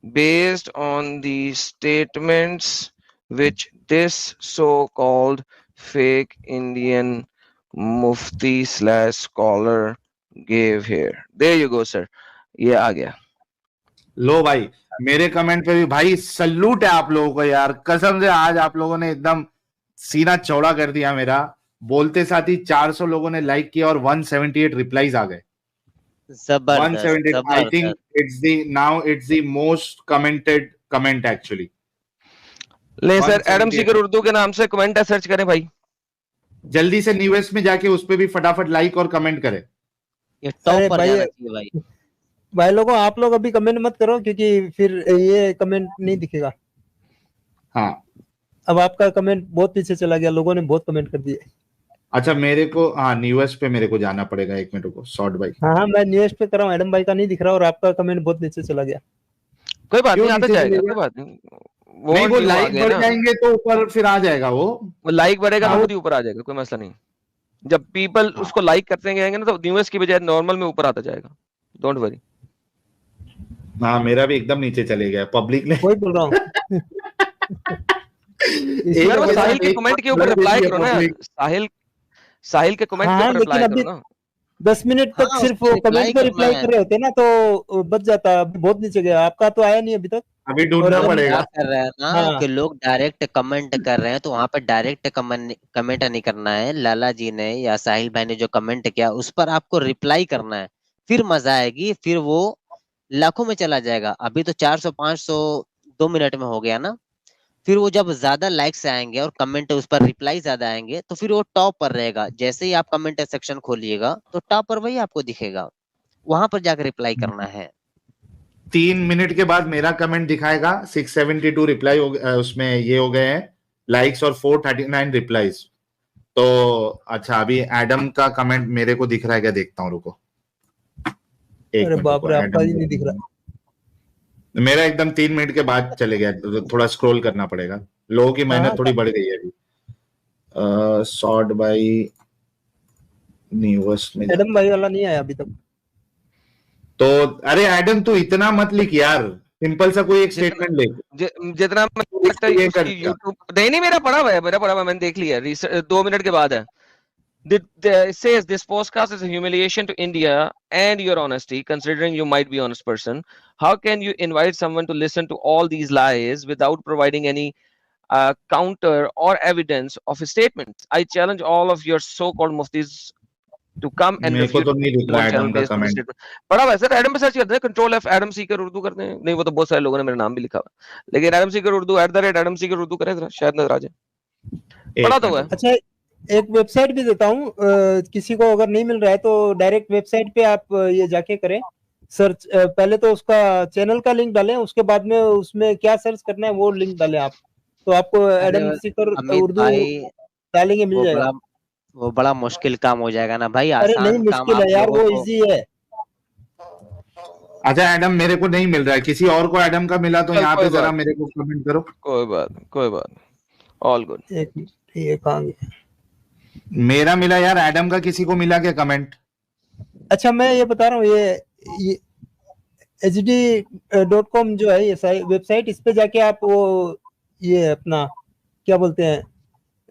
based on the statements which this so-called fake Indian mufti / scholar gave here. There you go sir, ये आ गया। लो भाई, मेरे कमेंट पे भी भाई सल्यूट है आप लोगों को यार, कसम से आज आप लोगों ने एकदम सीना चौड़ा कर दिया मेरा। बोलते साथ ही 400 लोगों ने लाइक किया और 178 रिप्लाईज आ गए। 178, I think it's the most commented comment actually. ले सर, एडम सीकर उर्दू के नाम से कमेंट है, सर्च करें भाई। जल्दी से न्यूज़ में जाके उस पे भी फटाफट लाइक और कमेंट करें। ये टॉप पर जाना चाहिए भाई। भाई लोगों आप लोग अभी कमेंट मत करो क्योंकि फिर ये कमेंट नहीं दिखेगा। हाँ अब आपका कमेंट बहुत पीछे चला गया, लोगों ने बहुत कमेंट कर दिए। अच्छा मेरे को हाँ न्यूज़ पे मेरे को जाना पड़ेगा, एक मिनट को शॉर्ट भाई। हाँ मैं न्यूज़ पे कर रहा हूँ, एडम भाई का नहीं दिख रहा और आपका कमेंट बहुत नीचे चला गया। कोई बात क्यों नहीं, आता नीचे जाएगा, चलेगा? कोई बात नहीं। नहीं वो view आ लाइक गए बढ़ ना, जाएंगे तो ऊपर फिर आ जाएगा वो लाइक बढ़ेगा तो हाँ खुद ही ऊपर आ जाएगा, कोई मसला नहीं। जब पीपल हाँ उसको लाइक करते जाएंगे ना तो न्यूज़ की बजाय नॉर्मल में ऊपर आता जाएगा, डोंट वरी। हाँ मेरा भी एकदम नीचे चले गया पब्लिक ने। वही बोल रहा हूँ। एक यार वो बंदा साहिल के एक कमेंट के बंदा ऊपर दे रिप्लाई दिया करो ना यार, पब्लिक। साहिल के कमेंट के हाँ ऊपर लेकिन रिप्लाई अभी करो ना। 10 मिनट तक हाँ सिर्फ उसको वो रिप्लाई कमेंट पे करना रिप्लाई है। कर रहे होते ना तो बच जाता। अभी बहुत नीचे गया, आपका तो आया नहीं अभी तक। अभी और ढूंढना एडम पड़ेगा। क्या कर रहे हैं ना हाँ कि लोग डायरेक्ट कमेंट कर रहे हैं, तो वहां पर डायरेक्ट कमेंट नहीं करना है। लाला जी ने या साहिल भाई ने जो कमेंट किया उस पर आपको रिप्लाई करना है, फिर मजा आएगी, फिर वो लाखों में चला जाएगा। अभी तो 400 500 2 मिनट में हो गया ना। फिर वो जब ज्यादा लाइक्स आएंगे और कमेंट उस पर रिप्लाई ज्यादा आएंगे तो फिर वो टॉप पर रहेगा। जैसे ही आप कमेंट सेक्शन खोलिएगा तो टॉप पर वही आपको दिखेगा, वहां पर जाकर रिप्लाई करना है। 3 मिनट के बाद मेरा कमेंट दिखाएगा 672 रिप्लाई हो उसमें ये हो गए हैं लाइक्स और 439 रिप्लाईज। तो अच्छा अभी एडम का कमेंट मेरे को दिख रहा है क्या, देखता हूँ रुको एक अरे मिनट बाप रुको। रे आपका एडम ही नहीं दिख रहा। मेरा एकदम 3 मिनट के बाद चले गया, थोड़ा स्क्रॉल करना पड़ेगा, लोगों की मेहनत हाँ थोड़ी बढ़ गई है अभी। सॉर्ट बाई न्यूज़ में एडम भाई वाला नहीं आया अभी तक। तो अरे एडम तू इतना मत लिख यार, सिंपल सा कोई एक जितना स्टेटमेंट लिख। जितना मुझे लगता है ये कर उसकी यूट्यूब नहीं मेरा पढ़ा हुआ है, मैंने देख लिया, 2 मिनट के बाद है। It says this podcast is a humiliation to India and your honesty, considering you might be an honest person. How can you invite someone to listen to all these lies without providing any counter or evidence of his statements? I challenge all of your so-called muftis to come and मेरे को refute तो नहीं दिख रहा one channel एडम का based on the comment. statement. पढ़ा हुआ है सर, एडम पे सर्च करते हैं, control F Adam Sikar Urdu करते हैं। नहीं वो तो बहुत सारे लोगों ने मेरा नाम भी लिखा हुआ है, लेकिन एडम सीकर उर्दू @एडम सीकर उर्दू करें जरा, शायद नजर आ जाए। पढ़ा तो हुआ है। अच्छा एक वेबसाइट भी देता हूँ, किसी को अगर नहीं मिल रहा है तो डायरेक्ट वेबसाइट पे आप ये जाके करें सर्च। पहले तो उसका चैनल का लिंक डालें, उसके बाद में उसमें क्या सर्च करना है वो लिंक डालें आप, तो आपको एडम सीकर अमित उर्दू भाई डालेंगे मिल जाएगा। वो बड़ा मुश्किल काम हो जाएगा ना भाई, अरे नहीं आसान काम मुश्किल आप है यार, लोगों वो को। इजी है। अच्छा एडम मेरे को नहीं मिल रहा है, किसी और को एडम का मिला तो चल, यहाँ कोई पे जरा बात मेरे को कमेंट करो। कोई बात ऑल गुड। एक मिनट, ये कहाँ गया? मेरा मिला यार, एडम का किसी को मिला क्या कमेंट? अच्छा मैं ये बता रहा हूँ, ये hd.com जो है ये वेबसाइट, इस पे जाके आप वो ये अपना क्या बोलते हैं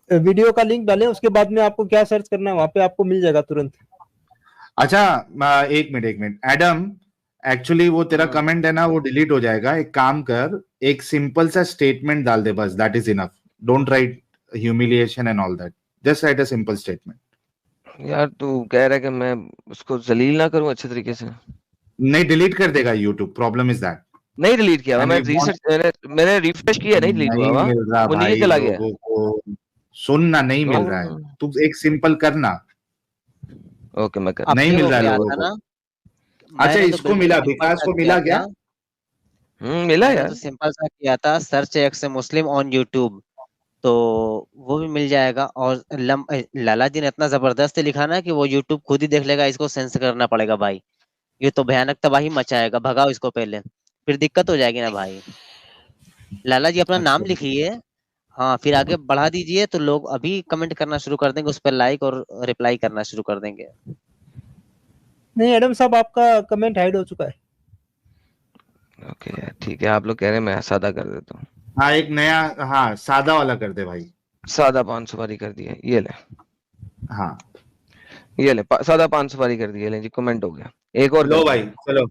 वीडियो का लिंक डालें, उसके बाद में आपको क्या सर्च करना है वहां पे आपको मिल जाएगा तुरंत। अच्छा एक मिनट एडम, एक्चुअली वो तेरा कमेंट है ना वो डिलीट हो जाएगा। एक काम कर, एक सिंपल सा स्टेटमेंट डाल दे बस, that is enough. Don't write humiliation and all that, just right a simple statement. यार तू कह रहा है कि मैं उसको जलील ना करूं अच्छे तरीके से? नहीं डिलीट कर देगा यूट्यूब, प्रॉब्लम इज दैट। नहीं डिलीट किया मैं रिसर्च, मैंने रिफ्रेश किया, नहीं डिलीट हुआ। नहीं मिल रहा वो नीचे भाई चला गया। लोगों को, सुनना नहीं मिल रहा है, तू एक सिंपल करना। ओके मैं कर नहीं मिल रहा है लोगों को। अच्छा इसको मिला, विकास को मिला क्या? मिला यार, तो सिंपल सा किया था, search x Muslim on YouTube, तो वो भी मिल जाएगा। और लाला जी ने इतना जबरदस्त लिखा ना कि वो यूट्यूब खुद ही देख लेगा, इसको सेंस करना पड़ेगा भाई, ये तो भयानक तबाही मचाएगा, भगाओ इसको पहले, फिर दिक्कत हो जाएगी ना भाई। लाला जी अपना नाम लिखिए, हाँ फिर आगे बढ़ा दीजिए, तो लोग अभी कमेंट करना शुरू कर देंगे, उस पर लाइक और रिप्लाई करना शुरू कर देंगे। नहीं एडम साहब आपका कमेंट हाइड हो चुका है। ओके ठीक है, आप लोग कह रहे हैं मैं सादा कर देता हूँ। हाँ एक नया, हाँ सादा वाला कर दे भाई। सादा 5 सुपारी कर दिया, ये ले। हाँ ये ले सादा 5 सुपारी कर दिया, ले जी कमेंट हो गया। एक और लो भाई चलो।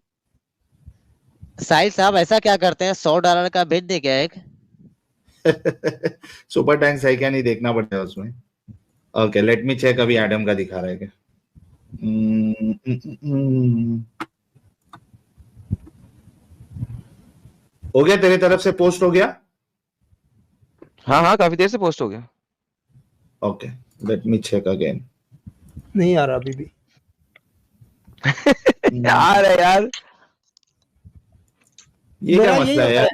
साहिल साहब ऐसा क्या करते हैं, $100 का भेज दे क्या एक? सुपर टैंक्स है क्या नहीं देखना पड़ेगा उसमें। ओके लेट मी चेक, अभी एडम का दिखा रहा है क्या? हो गया तेरे तरफ से पोस्ट हो गया? हाँ काफी देर से पोस्ट हो गया। Okay let me check again. नहीं आ रहा अभी भी। यार ये क्या मेरा यही मसला है होता यार?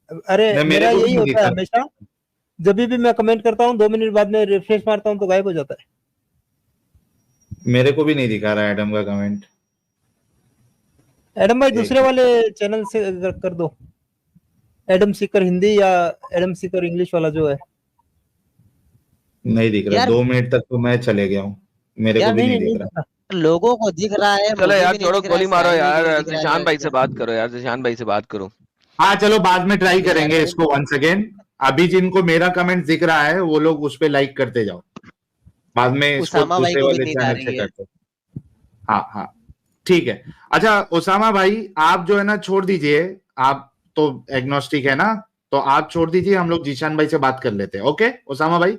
है। अरे मेरे मेरा को भी यही नहीं होता दिखा। है हमेशा, जब भी मैं कमेंट करता हूँ 2 मिनट बाद में रिफ्रेश मारता हूँ तो गायब हो जाता है। मेरे को भी नहीं दिखा रहा एडम का कमेंट। एडम भाई एक दूसरे वाले चैनल से कर दो, एडम सीकर हिंदी या एडम सीकर इंग्लिश वाला जो है। नहीं दिख रहा। यार 2 मिनट तक तो मैं चले गया हूँ, मेरे को यार भी नहीं नहीं नहीं दिख रहा। दिखा। लोगों को दिख रहा है, चलो मुझे यार भी नहीं छोड़ो, दिख रहा है, गोली मारो साहिल यार, भी नहीं दिख रहा जिशान भाई से है। बात करो यार, जिशान भाई से बात करो। हाँ चलो बाद में ट्राई करेंगे यार इसको वंस अगेन। अभी जिनको मेरा कमेंट दिख रहा है वो लोग उस पे लाइक करते जाओ, बाद में इसको उसामा भाई दूसरे को भी वाले नींद आ चैनल से रही है। करते। हाँ हाँ ठीक है। अच्छा ओसामा भाई आप जो है ना छोड़ दीजिए, आप तो एग्नोस्टिक है ना, तो आप छोड़ दीजिए, हम लोग जीशान भाई से बात कर लेते हैं। ओके ओसामा भाई,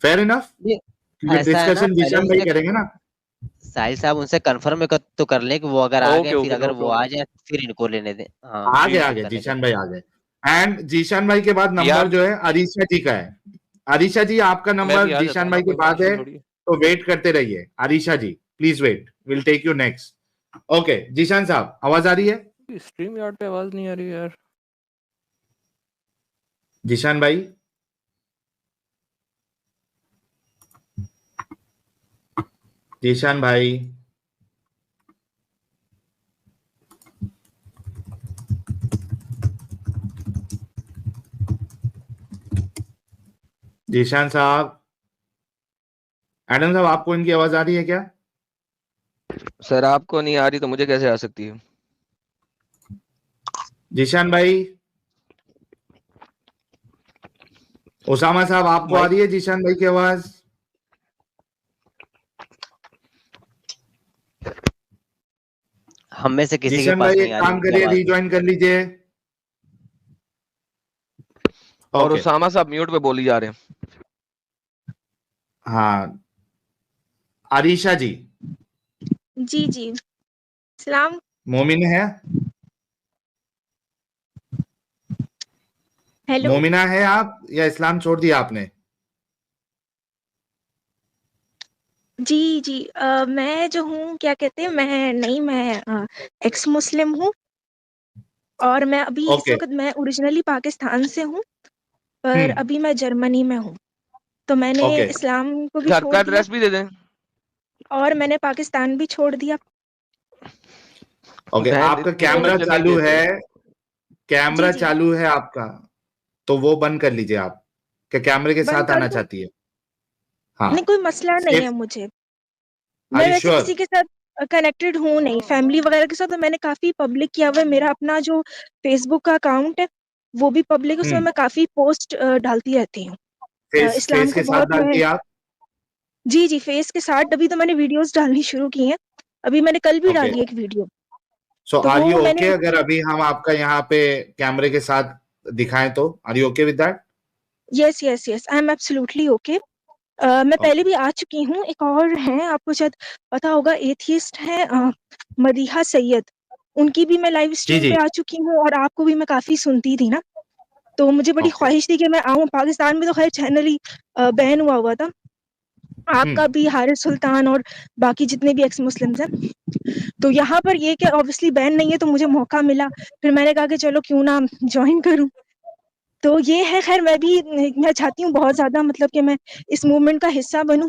फेयर इनफ, ये क्योंकि ऐसा है ना, डिस्कशन पहले जीशान भाई उनसे करेंगे ना। साहिल साहब उनसे कंफर्म तो कर लें कि वो अगर आ ओके गए, फिर ओके, अगर नो वो आ प्रॉब्लम। जाए फिर इनको लेने दें। हाँ आगे जी आगे करने जीशान दें। भाई आ गए। एंड जीशान भाई के बाद या नंबर जो है अरीशा जी का है। अरीशा जी आपका मैं नंबर भी आ जाता जीशान हूँ ना, भाई के कोई बाद इशू है, थोड़ी है। तो वेट करते रहिए। Arisha ji please wait, will take you next. Okay Zeeshan साहब आवाज आ रही है? स्ट्रीम यार्ड पे आवाज नहीं आ रही यार। जीशान भाई जीशान भाई जीशान साहब, एडम साहब आपको इनकी आवाज आ रही है क्या? सर आपको नहीं आ रही तो मुझे कैसे आ सकती है? जीशान भाई, ओसामा साहब आपको आ माइक रही है जीशान भाई की आवाज? हम में से किसी के जीशान पास भाई नहीं एक आ रही काम उनकी करिए, आवाज। रिज्वाइन कर लीजिए। और ओके उसामा साहब म्यूट पे बोली जा रहे हैं। हाँ अरीशा जी, जी जी। सलाम। मोमिन है, हेलो। मोमिना है आप या इस्लाम छोड़ दिया आपने? जी जी। मैं जो हूँ क्या कहते हैं, मैं एक्स मुस्लिम हूँ, और मैं अभी इस ओके वक्त मैं ओरिजिनली पाकिस्तान से हूँ, पर अभी मैं जर्मनी में हूँ। तो मैंने ओके इस्लाम को भी घर छोड़ का दिया एड्रेस भी दे दें। और मैंने पाकिस्तान भी छोड़ दिया। ओके बहन आपका इतनी तो कैमरा तवज्जो नहीं चालू देते। है, जी कैमरा जी, चालू है आपका, तो वो बंद कर लीजिए आप, क्या कैमरे के बंद साथ कर आना दूँ? चाहती है? हाँ नहीं, कोई मसला नहीं है सेफ। मुझे। आर मैं यू वैसे श्योर? किसी के साथ कनेक्टेड हूँ नहीं, फैमिली वगैरह के साथ। तो मैंने काफ़ी पब्लिक किया हुआ है, मेरा अपना जो फेसबुक का अकाउंट है वो भी पब्लिक है, उसमें मैं काफ़ी पोस्ट डालती रहती हूँ। फेस इस्लाम फेस को के साथ बहुत मैं डालती है आप? जी जी, फेस के साथ अभी तो मैंने वीडियोस डालनी शुरू की हैं। अभी मैंने कल भी ओके डाली एक वीडियो। सो तो आर यू वो ओके मैंने अगर अभी हम आपका यहाँ पे कैमरे के साथ दिखाएं तो are you okay with that? Yes yes yes, I am absolutely okay. मैं पहले ओके भी आ चुकी हूँ। एक और हैं, आपको शायद पता होगा, एथियस्ट हैं, मदीहा सैयद। उनकी भी मैं लाइव जी स्ट्रीम जी पे आ चुकी हूँ, और आपको भी मैं काफ़ी सुनती थी ना, तो मुझे बड़ी ओके ख्वाहिश थी कि मैं आऊँ। पाकिस्तान में तो खैर चैनल ही बैन हुआ था, आपका भी, हारिस सुल्तान और बाकी जितने भी एक्स मुस्लिम्स हैं। तो यहाँ पर ये कि ऑब्वियसली बैन नहीं है, तो मुझे मौका मिला, फिर मैंने कहा कि चलो क्यों ना ज्वाइन करूँ। तो ये है, खैर मैं चाहती हूँ बहुत ज़्यादा, मतलब कि मैं इस मूवमेंट का हिस्सा बनूँ।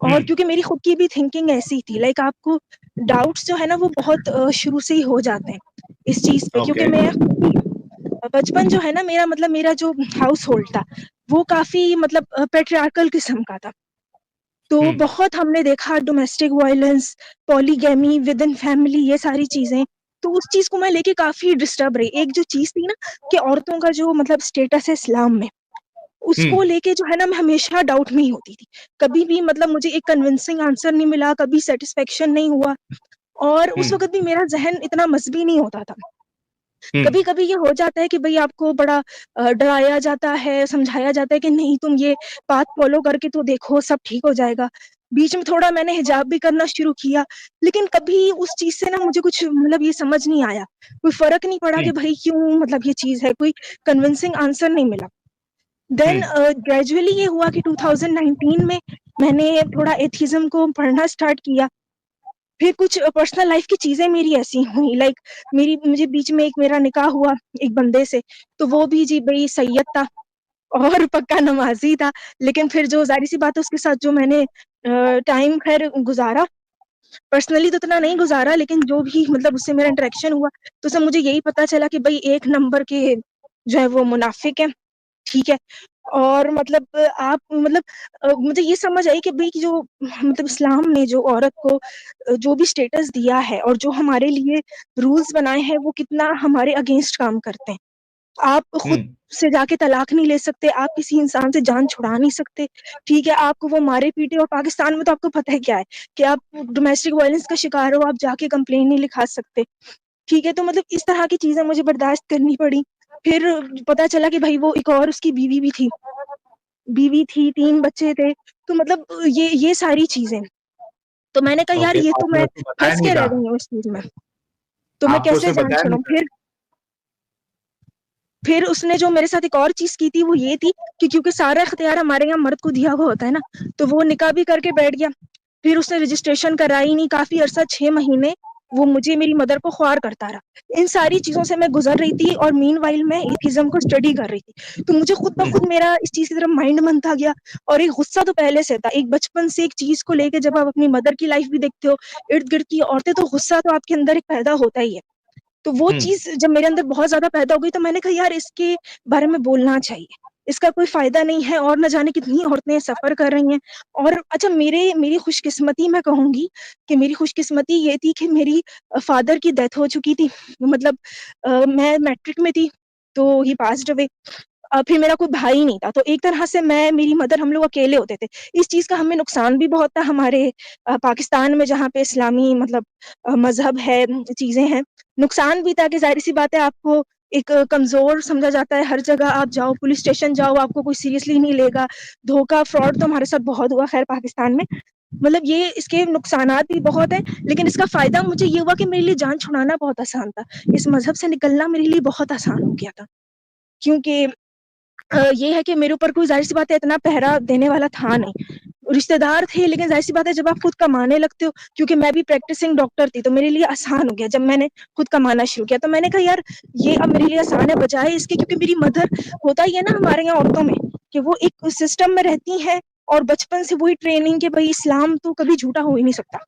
और क्योंकि मेरी खुद की भी थिंकिंग ऐसी थी, लाइक आपको डाउट्स जो है ना वो बहुत शुरू से ही हो जाते हैं इस चीज़ पे, क्योंकि ओके मैं बचपन जो है ना मेरा, मतलब मेरा जो हाउस होल्ड था वो काफ़ी मतलब पेट्रियार्कल किस्म का था। तो बहुत हमने देखा domestic violence, polygamy with in family, ये सारी चीज़ें। तो उस चीज़ को मैं लेके काफ़ी डिस्टर्ब रही। एक जो चीज़ थी ना कि औरतों का जो मतलब स्टेटस है इस्लाम में, उसको लेके जो है ना मैं हमेशा डाउट में ही होती थी। कभी भी मतलब मुझे एक कन्विंसिंग आंसर नहीं मिला, कभी सेटिस्फेक्शन नहीं हुआ, और उस वक़्त भी मेरा ज़हन इतना मज़बी नहीं होता था। कभी-कभी ये हो जाता है कि भई आपको बड़ा डराया जाता है, समझाया जाता है कि नहीं तुम ये पाथ फ़ॉलो करके तो देखो, सब ठीक हो जाएगा। बीच में थोड़ा मैंने हिजाब भी करना शुरू किया, लेकिन कभी उस चीज़ से ना मुझे कुछ मतलब ये समझ नहीं आया। कोई फ़र्क नहीं पड़ा कि भई क्यों मतलब ये चीज़ है, कोई कन्विंसिंग आंसर नहीं मिला। देन ग्रेजुअली ये हुआ कि 2019 में मैंने थोड़ा एथिज़्म को पढ़ना स्टार्ट किया। फिर कुछ पर्सनल लाइफ की चीजें मेरी ऐसी हुई, लाइक मुझे बीच में एक मेरा निकाह हुआ एक बंदे से, तो वो भी जी भाई सैयद था और पक्का नमाजी था, लेकिन फिर जो जाहिर सी बात है उसके साथ जो मैंने टाइम खैर गुजारा, पर्सनली तो इतना नहीं गुजारा, लेकिन जो भी मतलब उससे मेरा इंटरेक्शन हुआ तो सब मुझे यही पता चला कि भाई एक नंबर के जो है वो मुनाफिक है, ठीक है। और मतलब आप मतलब मुझे ये समझ आई कि भाई कि जो मतलब इस्लाम ने जो औरत को जो भी स्टेटस दिया है और जो हमारे लिए रूल्स बनाए हैं वो कितना हमारे अगेंस्ट काम करते हैं। आप खुद से जाके तलाक नहीं ले सकते, आप किसी इंसान से जान छुड़ा नहीं सकते, ठीक है। आपको वो मारे पीटे, और पाकिस्तान में तो आपको पता है क्या है कि आप डोमेस्टिक वायलेंस का शिकार हो, आप जाके कंप्लेन नहीं लिखा सकते, ठीक है। तो मतलब इस तरह की चीजें मुझे बर्दाश्त करनी पड़ी। फिर पता चला कि भाई वो एक और उसकी बीवी थी, 3 बच्चे थे, तो मतलब ये सारी चीजें। तो मैंने कहा यार ये तो आपने मैं उसको बताया फंस नहीं के रह था? गई हूँ इस चीज में, तो मैं आपको कैसे उसे जान बताया नहीं छुड़ाऊं। था? फिर उसने जो मेरे साथ एक और चीज की थी वो ये थी कि क्योंकि सारा इख्तियार हमारे यहाँ मर्द को दिया हुआ होता है ना, तो वो निकाह भी करके बैठ गया। फिर उसने रजिस्ट्रेशन कराई नहीं, काफी अरसा 6 महीने वो मुझे मेरी मदर को ख्वार करता रहा। इन सारी चीजों से मैं गुजर रही थी और मीनवाइल मैं एथिज्म को स्टडी कर रही थी, तो मुझे खुद ब खुद मेरा इस चीज की तरफ माइंड बनता गया। और एक गुस्सा तो पहले से था, एक बचपन से एक चीज को लेके जब आप अपनी मदर की लाइफ भी देखते हो, इर्द गिर्द की औरतें, तो गुस्सा तो आपके अंदर एक पैदा होता ही है। तो वो चीज जब मेरे अंदर बहुत ज्यादा पैदा हो गई, तो मैंने कहा यार इसके बारे में बोलना चाहिए, इसका कोई फायदा नहीं है, और न जाने कितनी औरतें सफर कर रही हैं। और अच्छा मेरी खुशकिस्मती मैं कहूंगी कि मेरी खुशकिस्मती ये थी कि मेरी फादर की डेथ हो चुकी थी, मतलब मैं मैट्रिक में थी तो ही पास्ड अवे। फिर मेरा कोई भाई नहीं था, तो एक तरह से मैं मेरी मदर हम लोग अकेले होते थे। इस चीज का हमें नुकसान भी बहुत था हमारे पाकिस्तान में, जहाँ पे इस्लामी मतलब मजहब है, चीजें हैं। नुकसान भी था कि जाहिर सी बात है आपको एक कमजोर समझा जाता है, हर जगह आप जाओ, पुलिस स्टेशन जाओ, आपको कोई सीरियसली नहीं लेगा। धोखा फ्रॉड तो हमारे साथ बहुत हुआ खैर पाकिस्तान में। मतलब ये इसके नुकसानात भी बहुत है, लेकिन इसका फायदा मुझे ये हुआ कि मेरे लिए जान छुड़ाना बहुत आसान था, इस मजहब से निकलना मेरे लिए बहुत आसान हो गया था। क्योंकि ये है कि मेरे ऊपर कोई ज़ाहिर-सी बात है इतना पहरा देने वाला था नहीं। रिश्तेदार थे, लेकिन ज़ाहिर-सी बात है जब आप खुद कमाने लगते हो, क्योंकि मैं भी प्रैक्टिसिंग डॉक्टर थी, तो मेरे लिए आसान हो गया जब मैंने खुद कमाना शुरू किया। तो मैंने कहा यार ये अब मेरे लिए आसान है, बजाए इसके, क्योंकि मेरी मदर, होता ही है ना हमारे यहाँ औरतों में कि वो एक सिस्टम में रहती हैं और बचपन से वही ट्रेनिंग कि भई इस्लाम तो कभी झूठा हो ही नहीं सकता।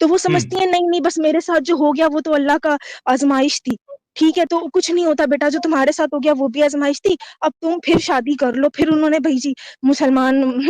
तो वो समझती हैं नहीं, नहीं बस मेरे साथ जो हो गया वो तो अल्लाह का आज़माइश थी। ठीक है, तो कुछ नहीं होता बेटा, जो तुम्हारे साथ हो गया वो भी आज़माइश थी, अब तुम फिर शादी कर लो। फिर उन्होंने भई जी मुसलमान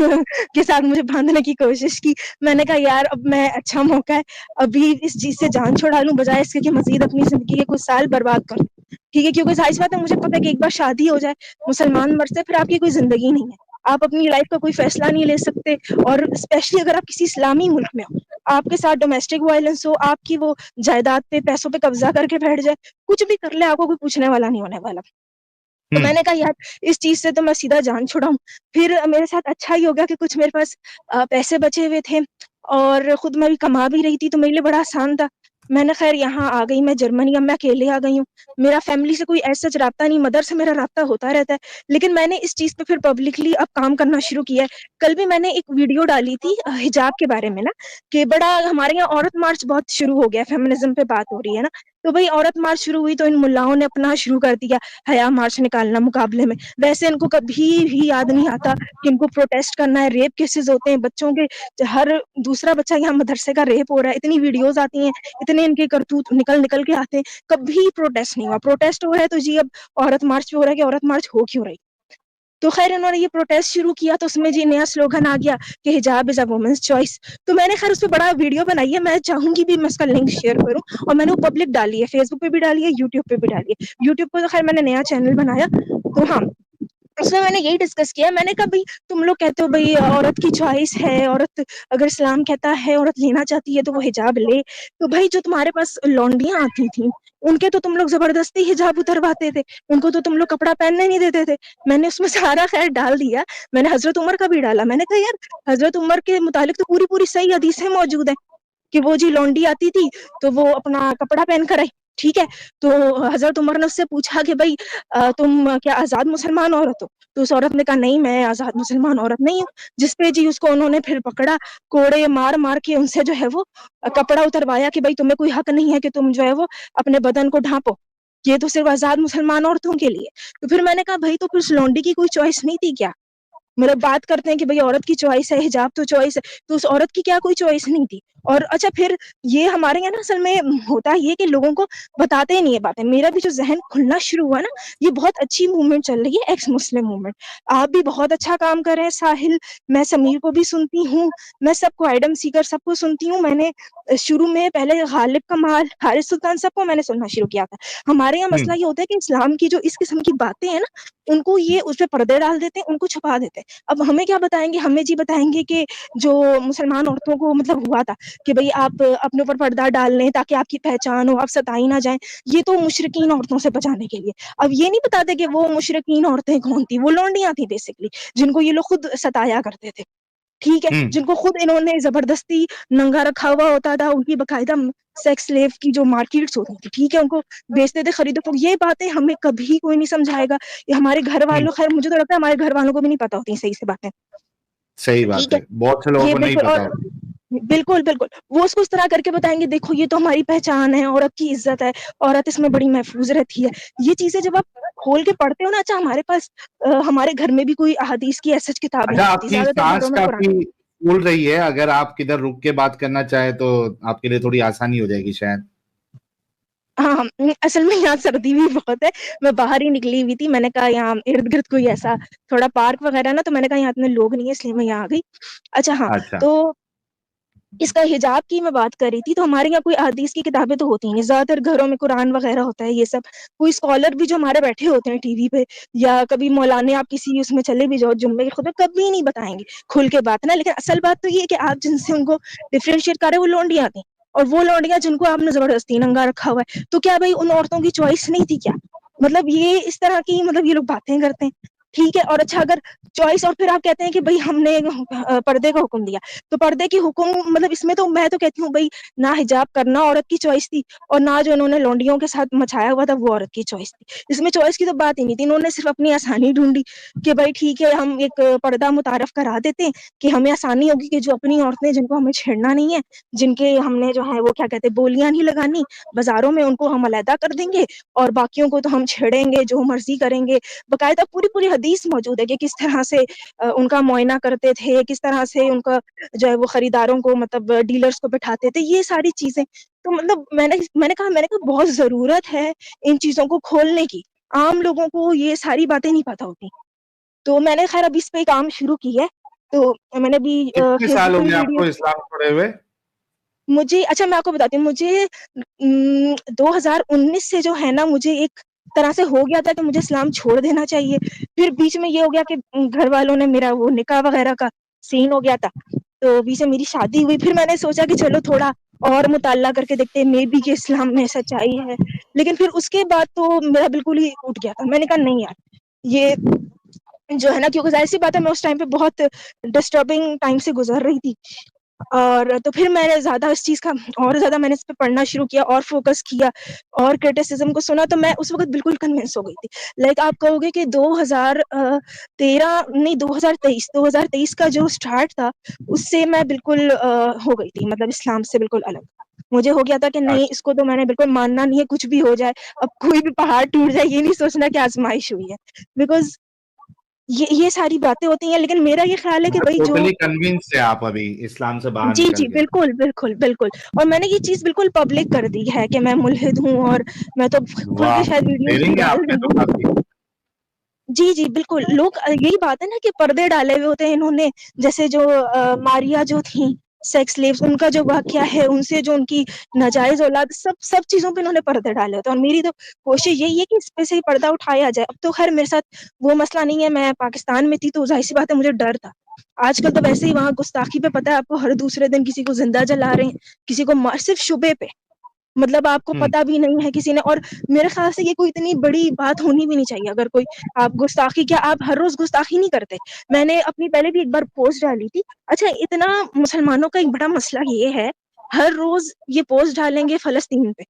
के साथ मुझे बाँधने की कोशिश की। मैंने कहा यार अब मैं अच्छा मौका है, अभी इस चीज़ से जान छुड़ा लूँ बजाए इसके कि मज़ीद अपनी ज़िंदगी के कुछ साल बर्बाद कर दूँ। ठीक है, क्योंकि ज़ाहिर-सी बात है मुझे पता है कि एक बार शादी हो जाए, मुसलमान मर्द से, फिर आपकी कोई ज़िंदगी नहीं है। आप अपनी लाइफ़ का कोई फैसला नहीं ले सकते, और स्पेशली अगर आप किसी इस्लामी मुल्क में हो, आपके साथ डोमेस्टिक वायलेंस हो, आपकी वो जायदाद पे, पैसों पे कब्ज़ा करके बैठ जाए, कुछ भी कर ले, आपको कोई पूछने वाला नहीं होने वाला। तो मैंने कहा यार इस चीज़ से तो मैं सीधा जान छुड़ाऊँ। फिर मेरे साथ अच्छा ही हो गया कि कुछ मेरे पास पैसे बचे हुए थे और खुद मैं भी कमा भी रही थी, तो मेरे लिए बड़ा आसान था। मैंने खैर यहाँ आ गई मैं जर्मनी, अब मैं अकेले आ गई हूँ। मेरा फैमिली से कोई ऐसा सच राब्ता नहीं, मदर से मेरा राब्ता होता रहता है। लेकिन मैंने इस चीज़ पे फिर पब्लिकली अब काम करना शुरू किया है। कल भी मैंने एक वीडियो डाली थी हिजाब के बारे में ना, कि बड़ा हमारे यहाँ औरत मार्च बहुत शुरू हो गया है, फेमिनिज़्म पे बात हो रही है ना। तो भई औरत मार्च शुरू हुई तो इन मुल्लाओं ने अपना शुरू कर दिया हया मार्च निकालना मुकाबले में। वैसे इनको कभी भी याद नहीं आता कि इनको प्रोटेस्ट करना है, रेप केसेज़ होते हैं, बच्चों के हर दूसरा बच्चा यहाँ मदरसे का रेप हो रहा है, इतनी वीडियोज़ आती हैं, इतने इनके करतूत निकल के आते हैं, कभी प्रोटेस्ट नहीं हुआ। प्रोटेस्ट हो रहा है तो जी अब औरत मार्च पे हो रहा है कि औरत मार्च हो क्यों रही? तो खैर इन्होंने ये प्रोटेस्ट शुरू किया तो उसमें जी नया स्लोगन आ गया कि हिजाब इज़ अ वुमेन्स चॉइस। तो मैंने खैर उसपे बड़ा वीडियो बनाई है, मैं चाहूँगी भी मैं उसका लिंक शेयर करूँ, और मैंने वो पब्लिक डाली है, फेसबुक पे भी डाली है, यूट्यूब पे भी डाली है। यूट्यूब पे तो खैर मैंने नया चैनल बनाया, तो हाँ, उसमें मैंने यही डिस्कस किया। मैंने कहा भई तुम लोग कहते हो भई औरत की चॉइस है, औरत अगर इस्लाम कहता है औरत लेना चाहती है तो वो हिजाब ले। तो भई जो तुम्हारे पास लौंडियाँ आती थीं, उनके तो तुम लोग ज़बरदस्ती हिजाब उतरवाते थे, उनको तो तुम लोग कपड़ा पहनने नहीं देते थे। मैंने उसमें सारा खैर डाल दिया, मैंने हज़रत उमर का भी डाला। मैंने कहा यार हज़रत उमर के मुतालिक तो पूरी-पूरी सही हदीसें मौजूद हैं, कि वो जी लौंडी आती थी, तो वो अपना कपड़ा पहन कर आई। ठीक है, तो हजरत उमर ने उससे पूछा कि भाई तुम क्या आजाद मुसलमान औरत हो? तो उस औरत ने कहा नहीं, मैं आजाद मुसलमान औरत नहीं हूँ। जिस पे जी उसको उन्होंने फिर पकड़ा, कोड़े मार मार के उनसे जो है वो कपड़ा उतरवाया कि भाई तुम्हें कोई हक नहीं है कि तुम जो है वो अपने बदन को ढांपो, ये तो सिर्फ आजाद मुसलमान औरतों के लिए। तो फिर मैंने कहा भाई तो फिर उस लौंडी की कोई चॉइस नहीं थी क्या? मतलब बात करते हैं कि भाई औरत की चॉइस है, हिजाब तो चॉइस है, तो उस औरत की क्या कोई चॉइस नहीं थी? और अच्छा फिर ये हमारे यहाँ ना असल में होता ये कि लोगों को बताते ही नहीं है बातें। मेरा भी जो ज़हन खुलना शुरू हुआ ना, ये बहुत अच्छी मूवमेंट चल रही है, एक्स मुस्लिम मूवमेंट। आप भी बहुत अच्छा काम कर रहे हैं साहिल, मैं समीर को भी सुनती हूँ, मैं सबको एडम सीकर सबको सुनती हूँ। मैंने शुरू में पहले गालिब कमाल, हारिस सुल्तान सबको मैंने सुनना शुरू किया था। हमारे यहाँ मसला ये होता है कि इस्लाम की जो इस किस्म की बातें हैं ना, उनको ये उस पे पर्दे डाल देते हैं, उनको छुपा देते हैं। अब हमें क्या बताएँगे? हमें जी बताएँगे कि जो मुसलमान औरतों को मतलब हुआ था कि भई आप अपने ऊपर पर्दा डाल लें ताकि आपकी पहचान हो, आप सताई ना जाएँ, ये तो मुशरिकीन औरतों से बचाने के लिए। अब ये नहीं बताते कि वो मुशरिकीन औरतें कौन थी? वो लौंडियाँ थी बेसिकली, जिनको ये लोग खुद सताया करते थे, ठीक है? जिनको खुद इन्होंने ज़बरदस्ती नंगा रखा हुआ होता था, उनकी बाकायदा सेक्स स्लेव की जो मार्केट्स होती थी, ठीक है? उनको बेचते थे खरीदो-फरोख्त। ये बातें हमें कभी कोई नहीं समझाएगा। ये हमारे घर वालों, खैर मुझे तो लगता है हमारे घर वालों को भी नहीं पता होती सही से बातें। सही बात ठीक है? है, बहुत से लोगों ये को नहीं बिल्कुल पता और होती। बिल्कुल, बिल्कुल। वो उसको इस तरह करके बताएँगे, देखो ये तो हमारी पहचान है, औरत की इज़्ज़त है, औरत इसमें बड़ी महफ़ूज़ रहती है। ये चीज़ें जब आप खोल के पढ़ते हो ना, अच्छा हमारे पास हमारे घर में भी कोई अहादीस की ऐसी किताबें अच्छा, नहीं होती, आपकी ज़्यादातर सांस घरों में कुरान। काफी फूल रही है, अगर आप किधर रुक के बात करना चाहें तो आपके लिए थोड़ी आसानी हो जाएगी शायद। हाँ, असल में यहाँ सर्दी भी बहुत है, मैं बाहर ही निकली हुई थी, मैंने कहा यहाँ इर्द-गिर्द कोई ऐसा थोड़ा पार्क वगैरह ना, तो मैंने कहा यहाँ इतने लोग नहीं है इसलिए मैं यहाँ आ गई। अच्छा हाँ, अच्छा। तो इसका हिजाब की मैं बात कर रही थी, तो हमारे यहाँ कोई हदीस की किताबें तो होती नहीं, ज़्यादातर घरों में कुरान वगैरह होता है ये सब। कोई स्कॉलर भी जो हमारे बैठे होते हैं टीवी पे या कभी मौलाने आप किसी उसमें चले भी जाओ जुम्मे के खुतबे, कभी नहीं बताएँगे खुल के बात ना। लेकिन असल बात तो ये है कि आप जिनसे उनको डिफरेंशिएट कर रहे हो वो लौंडियाँ थी और वो लौंडियाँ जिनको आपने ज़बरदस्ती नंगा रखा हुआ है, तो क्या भई उन औरतों की चॉइस नहीं थी क्या? मतलब ये इस तरह की मतलब ये लोग बातें करते हैं, ठीक है? और अच्छा अगर चॉइस और फिर आप कहते हैं कि भई हमने पर्दे का हुक्म दिया। तो पर्दे की हुक्म मतलब इसमें तो मैं तो कहती हूँ भई ना हिजाब करना औरत की चॉइस थी और ना जो इन्होंने लौंडियों के साथ मचाया हुआ था वो औरत की चॉइस थी। इसमें चॉइस की तो बात ही नहीं थी, इन्होंने सिर्फ़ अपनी आसानी ढूँढी कि भई ठीक है हम एक पर्दा मुतारफ़ करा देते हैं कि हमें आसानी होगी कि जो अपनी औरतें जिनको हमें छेड़ना नहीं है, जिनके हमने जो है वो क्या कहते हैं बोलियाँ नहीं लगानी, बाज़ारों में उनको हम अलहदा कर देंगे और बाकियों को तो हम छेड़ेंगे, जो मर्ज़ी करेंगे। बाकायदा पूरी-पूरी हदीस मौजूद है कि किस तरह से उनका मुआयना करते थे, किस तरह से उनका जो है वो खरीदारों को मतलब डीलर्स को बिठाते थे, ये सारी चीज़ें। तो मतलब मैंने कहा बहुत ज़रूरत है इन चीज़ों को खोलने की। आम लोगों को ये सारी बातें नहीं पता होती। तो मैंने ख़ैर अभी इस पे काम शुरू की है। तो मैंने अभी कितने साल फ़ेसबुक हो पे भी गए आपको वीडियो इस्लाम छोड़े हुए? मुझे अच्छा मैं आपको बताती हूँ, मुझे 2019 से जो है ना मुझे एक तरह से हो गया था कि मुझे इस्लाम छोड़ देना चाहिए। फिर बीच में ये हो गया कि घर वालों ने मेरा वो निकाह वग़ैरह का सीन हो गया था। तो बीच में मेरी शादी हुई, फिर मैंने सोचा कि चलो थोड़ा और मुताल्ला करके देखते हैं, मेबी कि इस्लाम में सच्चाई है। लेकिन फिर उसके बाद तो मेरा बिल्कुल ही उठ गया था। मैंने कहा नहीं यार, ये जो है ना क्योंकि ज़ाहिर-सी बात है मैं उस टाइम पे बहुत डिस्टर्बिंग टाइम से गुज़र रही थी। और तो फिर मैंने ज़्यादा इस चीज़ का और ज़्यादा मैंने इस पे पढ़ना शुरू किया और फ़ोकस किया और क्रिटिसिज़्म को सुना, तो मैं उस वक़्त बिल्कुल कन्विंस हो गई थी। लाइक आप कहोगे कि 2023 का जो स्टार्ट था, उससे मैं बिल्कुल हो गई थी मतलब इस्लाम से बिल्कुल अलग। मुझे हो गया था कि नहीं इसको तो मैंने बिल्कुल मानना नहीं है, कुछ भी हो जाए। अब कोई भी पहाड़ टूट जाए ये नहीं सोचना कि आज़माइश हुई है। बिकॉज़ ये सारी बातें होती हैं, लेकिन मेरा ये ख़्याल है कि भई जो टोटली कन्विंस है आप अभी इस्लाम से बाहर जी, निकल जी, के। बिल्कुल, बिल्कुल, बिल्कुल। और मैंने ये चीज़ बिल्कुल पब्लिक कर दी है कि मैं मुल्हिद हूँ और मैं तो खुल के वाह! शायद वीडियोज़ भी डेयरिंग है डाल आपने रही तो हूँ। काफ़ी। जी, जी, बिल्कुल। लोग यही बात है ना कि पर्दे डाले हुए होते हैं इन्होंने, जैसे जो मारिया जो थीं, सेक्स स्लेव्स, उनका जो वाक़या है, उनसे जो उनकी नाजायज़ औलाद, सब चीज़ों पे इन्होंने पर्दे डाले होते हैं और मेरी तो कोशिश यही है कि इस पे से ही पर्दा उठाया जाए। अब तो ख़ैर मेरे साथ वो मसला नहीं है, मैं पाकिस्तान में थी तो ज़ाहिर-सी बात है मुझे डर था। आजकल तो वैसे ही वहाँ गुस्ताखी पे पता है आपको हर दूसरे दिन किसी को ज़िंदा जला रहे हैं, किसी को मार सिर्फ़ शुबे पे। मतलब आपको हुँ। पता भी नहीं है किसी ने और मेरे ख़्याल से ये कोई इतनी बड़ी बात होनी भी नहीं चाहिए अगर कोई आप गुस्ताखी क्या आप हर रोज़ गुस्ताखी नहीं करते। मैंने अपनी पहले भी एक बार पोस्ट डाली थी। अच्छा इतना मुसलमानों का एक बड़ा मसला ये है, हर रोज़ ये पोस्ट डालेंगे फ़लस्तीन पे।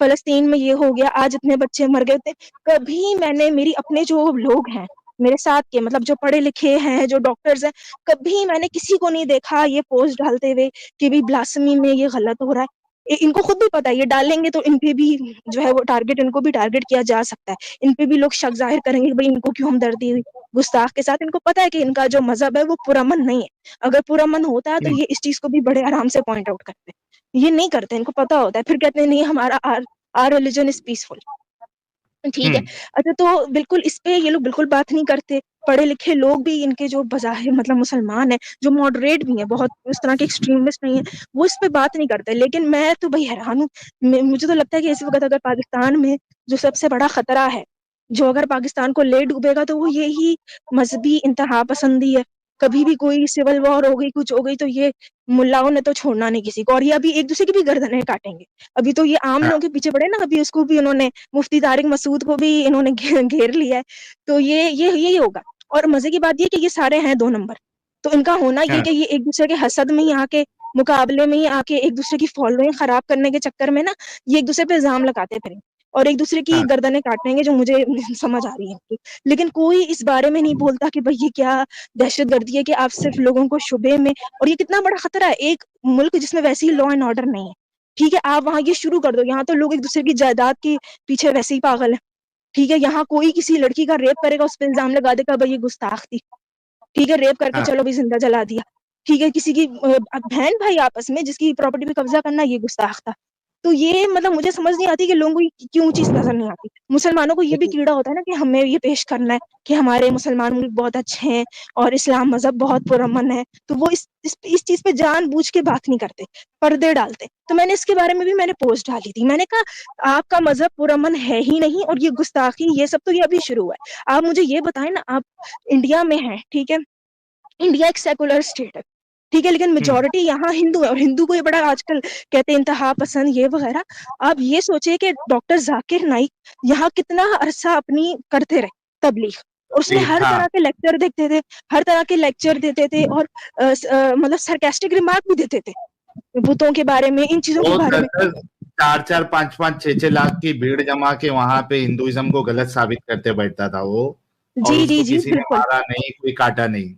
फलस्तीन में ये हो गया, आज इतने बच्चे मर गए थे। कभी मैंने मेरी अपने जो लोग हैं मेरे साथ के, मतलब जो पढ़े लिखे हैं, जो डॉक्टर्स हैं, कभी मैंने किसी को नहीं देखा ये पोस्ट डालते हुए कि भाई ब्लास्फेमी में ये गलत हो रहा है। इनको खुद भी पता है ये डालेंगे तो इन पे भी जो है वो टारगेट, इनको भी टारगेट किया जा सकता है, इन पे भी लोग शक जाहिर करेंगे कि भाई इनको क्यों हमदर्दी हुई गुस्ताख के साथ। इनको पता है कि इनका जो मजहब है वो पुरअमन नहीं है, अगर पुरअमन होता है तो ये इस चीज को भी बड़े आराम से पॉइंट आउट करते, ये नहीं करते, इनको पता होता है, फिर कहते हैं नहीं हमारा आर रिलीजन इज पीसफुल। ठीक है, अच्छा तो बिल्कुल इस पे ये लोग बिल्कुल बात नहीं करते। पढ़े लिखे लोग भी इनके जो बज़ाहिर मतलब मुसलमान हैं, जो मॉडरेट भी हैं, बहुत इस तरह के एक्सट्रीमिस्ट नहीं है, वो इस पे बात नहीं करते। लेकिन मैं तो भाई हैरान हूँ, मुझे तो लगता है कि इस वक्त अगर पाकिस्तान में जो सबसे बड़ा खतरा है, जो अगर पाकिस्तान को ले डूबेगा तो वो यही मजहबी इंतहा पसंदी है। कभी भी कोई सिविल वॉर हो गई, कुछ हो गई, तो ये मुल्लाओं ने तो छोड़ना नहीं किसी को, और ये अभी एक दूसरे की भी गर्दनें काटेंगे। अभी तो ये आम लोगों के पीछे पड़े ना, अभी उसको भी इन्होंने, मुफ्ती तारिक मसूद को भी इन्होंने घेर लिया है। तो यही होगा। और मजे की बात ये कि ये सारे हैं 2 नंबर, तो इनका होना ये कि ये एक दूसरे के हसद में ही आके, मुकाबले में ही आके, एक दूसरे की फॉलोइंग खराब करने के चक्कर में ना ये एक दूसरे पे इल्जाम लगाते फिरें और एक दूसरे की गर्दनें काटेंगे, जो मुझे समझ आ रही है। लेकिन कोई इस बारे में नहीं बोलता कि भाई ये क्या दहशतगर्दी है कि आप सिर्फ लोगों को शुबे में, और ये कितना बड़ा खतरा है एक मुल्क जिसमें वैसे ही लॉ एंड ऑर्डर नहीं है। ठीक है, आप वहां ये शुरू कर दो, यहाँ तो लोग एक दूसरे की जायदाद के पीछे वैसे ही पागल है। ठीक है, यहाँ कोई किसी लड़की का रेप करेगा, उस पर इल्जाम लगा देगा भाई ये गुस्ताख थी। ठीक है, रेप करके चलो भी जिंदा जला दिया। ठीक है, किसी की बहन भाई आपस में जिसकी प्रॉपर्टी पे कब्जा करना, ये गुस्ताख था। तो ये मतलब मुझे समझ नहीं आती कि लोगों को क्यों चीज नजर नहीं आती। मुसलमानों को ये भी कीड़ा होता है ना कि हमें ये पेश करना है कि हमारे मुसलमान मुल्क बहुत अच्छे हैं और इस्लाम मजहब बहुत पुरअमन है, तो वो इस चीज पे जानबूझ के बात नहीं करते, पर्दे डालते। तो मैंने इसके बारे में भी मैंने पोस्ट डाली थी, मैंने कहा आपका मजहब पुरअमन है ही नहीं, और ये गुस्ताखी ये सब तो ये अभी शुरू हुआ है। आप मुझे ये बताएं ना, आप इंडिया में हैं, ठीक है, इंडिया एक सेकुलर स्टेट है, ठीक है, लेकिन मेजोरिटी यहाँ हिंदू है, और हिंदू को ये बड़ा आजकल कहते हैं इंतहा पसंद ये वगैरह। आप ये सोचे कि डॉक्टर जाकिर नाइक यहाँ कितना अरसा अपनी करते रहे तबलीग, और उसमें हर तरह के लेक्चर देखते थे, हर तरह के लेक्चर देते थे, और मतलब सरकास्टिक रिमार्क भी देते थे बुतों के बारे में, इन चीजों के बारे में। 4-4, 5-5, 6-6 लाख की भीड़ जमा के वहां पे हिंदुइज्म को गलत साबित करते बैठता था वो। जी जी जी, किसी ने मारा नहीं, कोई काटा नहीं।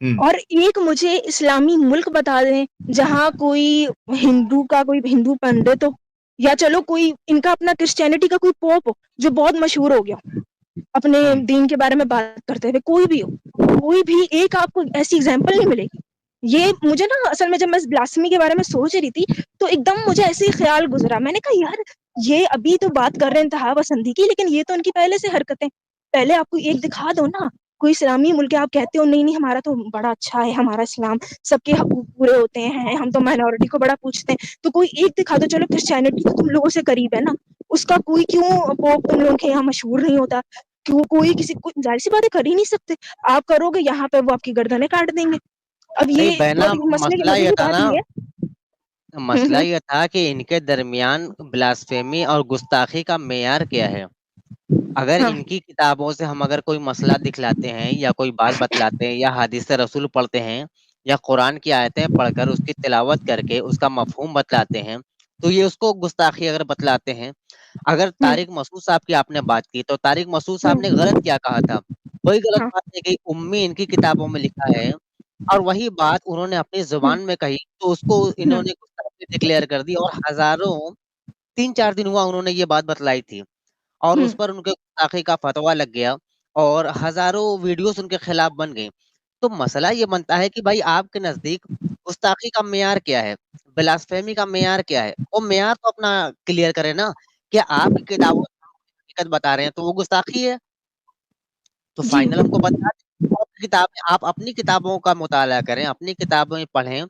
और एक मुझे इस्लामी मुल्क बता दें जहां कोई हिंदू का कोई हिंदू पंडित हो, या चलो कोई इनका अपना क्रिश्चियनिटी का कोई पोप हो जो बहुत मशहूर हो गया अपने दीन के बारे में बात करते हुए, कोई भी हो, कोई भी एक आपको ऐसी एग्जांपल नहीं मिलेगी। ये मुझे ना असल में जब मैं ब्लास्फेमी के बारे में सोच रही थी तो एकदम मुझे ऐसे ही ख्याल गुजरा, मैंने कहा यार ये अभी तो बात कर रहे हैं इंतहा पसंदी की, लेकिन ये तो उनकी पहले से हरकतें, पहले आपको एक दिखा दो ना, कोई इस्लामी मुल्क आप कहते हो नहीं नहीं हमारा तो बड़ा अच्छा है, हमारा इस्लाम सबके हकूक पूरे होते हैं, हम तो माइनॉरिटी को बड़ा पूछते हैं, तो कोई एक दिखा दो। चलो क्रिश्चियनिटी तो तुम लोगों से करीब है ना, उसका कोई क्यों पोप तुम लोगों के यहाँ मशहूर नहीं होता, क्यों कोई किसी को, जाहिर सी बातें कर ही नहीं सकते, आप करोगे यहाँ पे वो आपकी गर्दनें काट देंगे। अब ये मसला ये था ना, मसला ये था कि इनके दरमियान ब्लास्फेमी और गुस्ताखी का मेयार क्या है। अगर इनकी किताबों से हम अगर कोई मसला दिखलाते हैं या कोई बात बतलाते हैं या हदीस रसूल पढ़ते हैं या कुरान की आयतें पढ़कर उसकी तिलावत करके उसका मफहूम बतलाते हैं, तो ये उसको गुस्ताखी अगर बतलाते हैं। अगर तारिक मसूद साहब की आपने बात की तो तारिक मसूद साहब ने गलत क्या कहा था, वही गलत बात है कि उम्मी इनकी किताबों में लिखा है और वही बात उन्होंने अपनी जुबान में कही तो उसको इन्होंने गुस्ताखी डिक्लेयर कर दी, और हजारों 3-4 दिन हुआ उन्होंने ये बात बतलाई थी और उस पर उनके गुस्ताखी का फतवा लग गया और हजारों वीडियोस उनके खिलाफ बन गई। तो मसला ये बनता है कि भाई आपके नजदीक गुस्ताखी का मेयार क्या है, ब्लास्फेमी का मेयार क्या है, वो मेयार तो अपना क्लियर करे ना। क्या आप किताबों हकीकत बता रहे हैं तो वो गुस्ताखी है, तो फाइनल हमको बता दें। आप अपनी किताबों का मुताला करें, अपनी किताबें पढ़ें,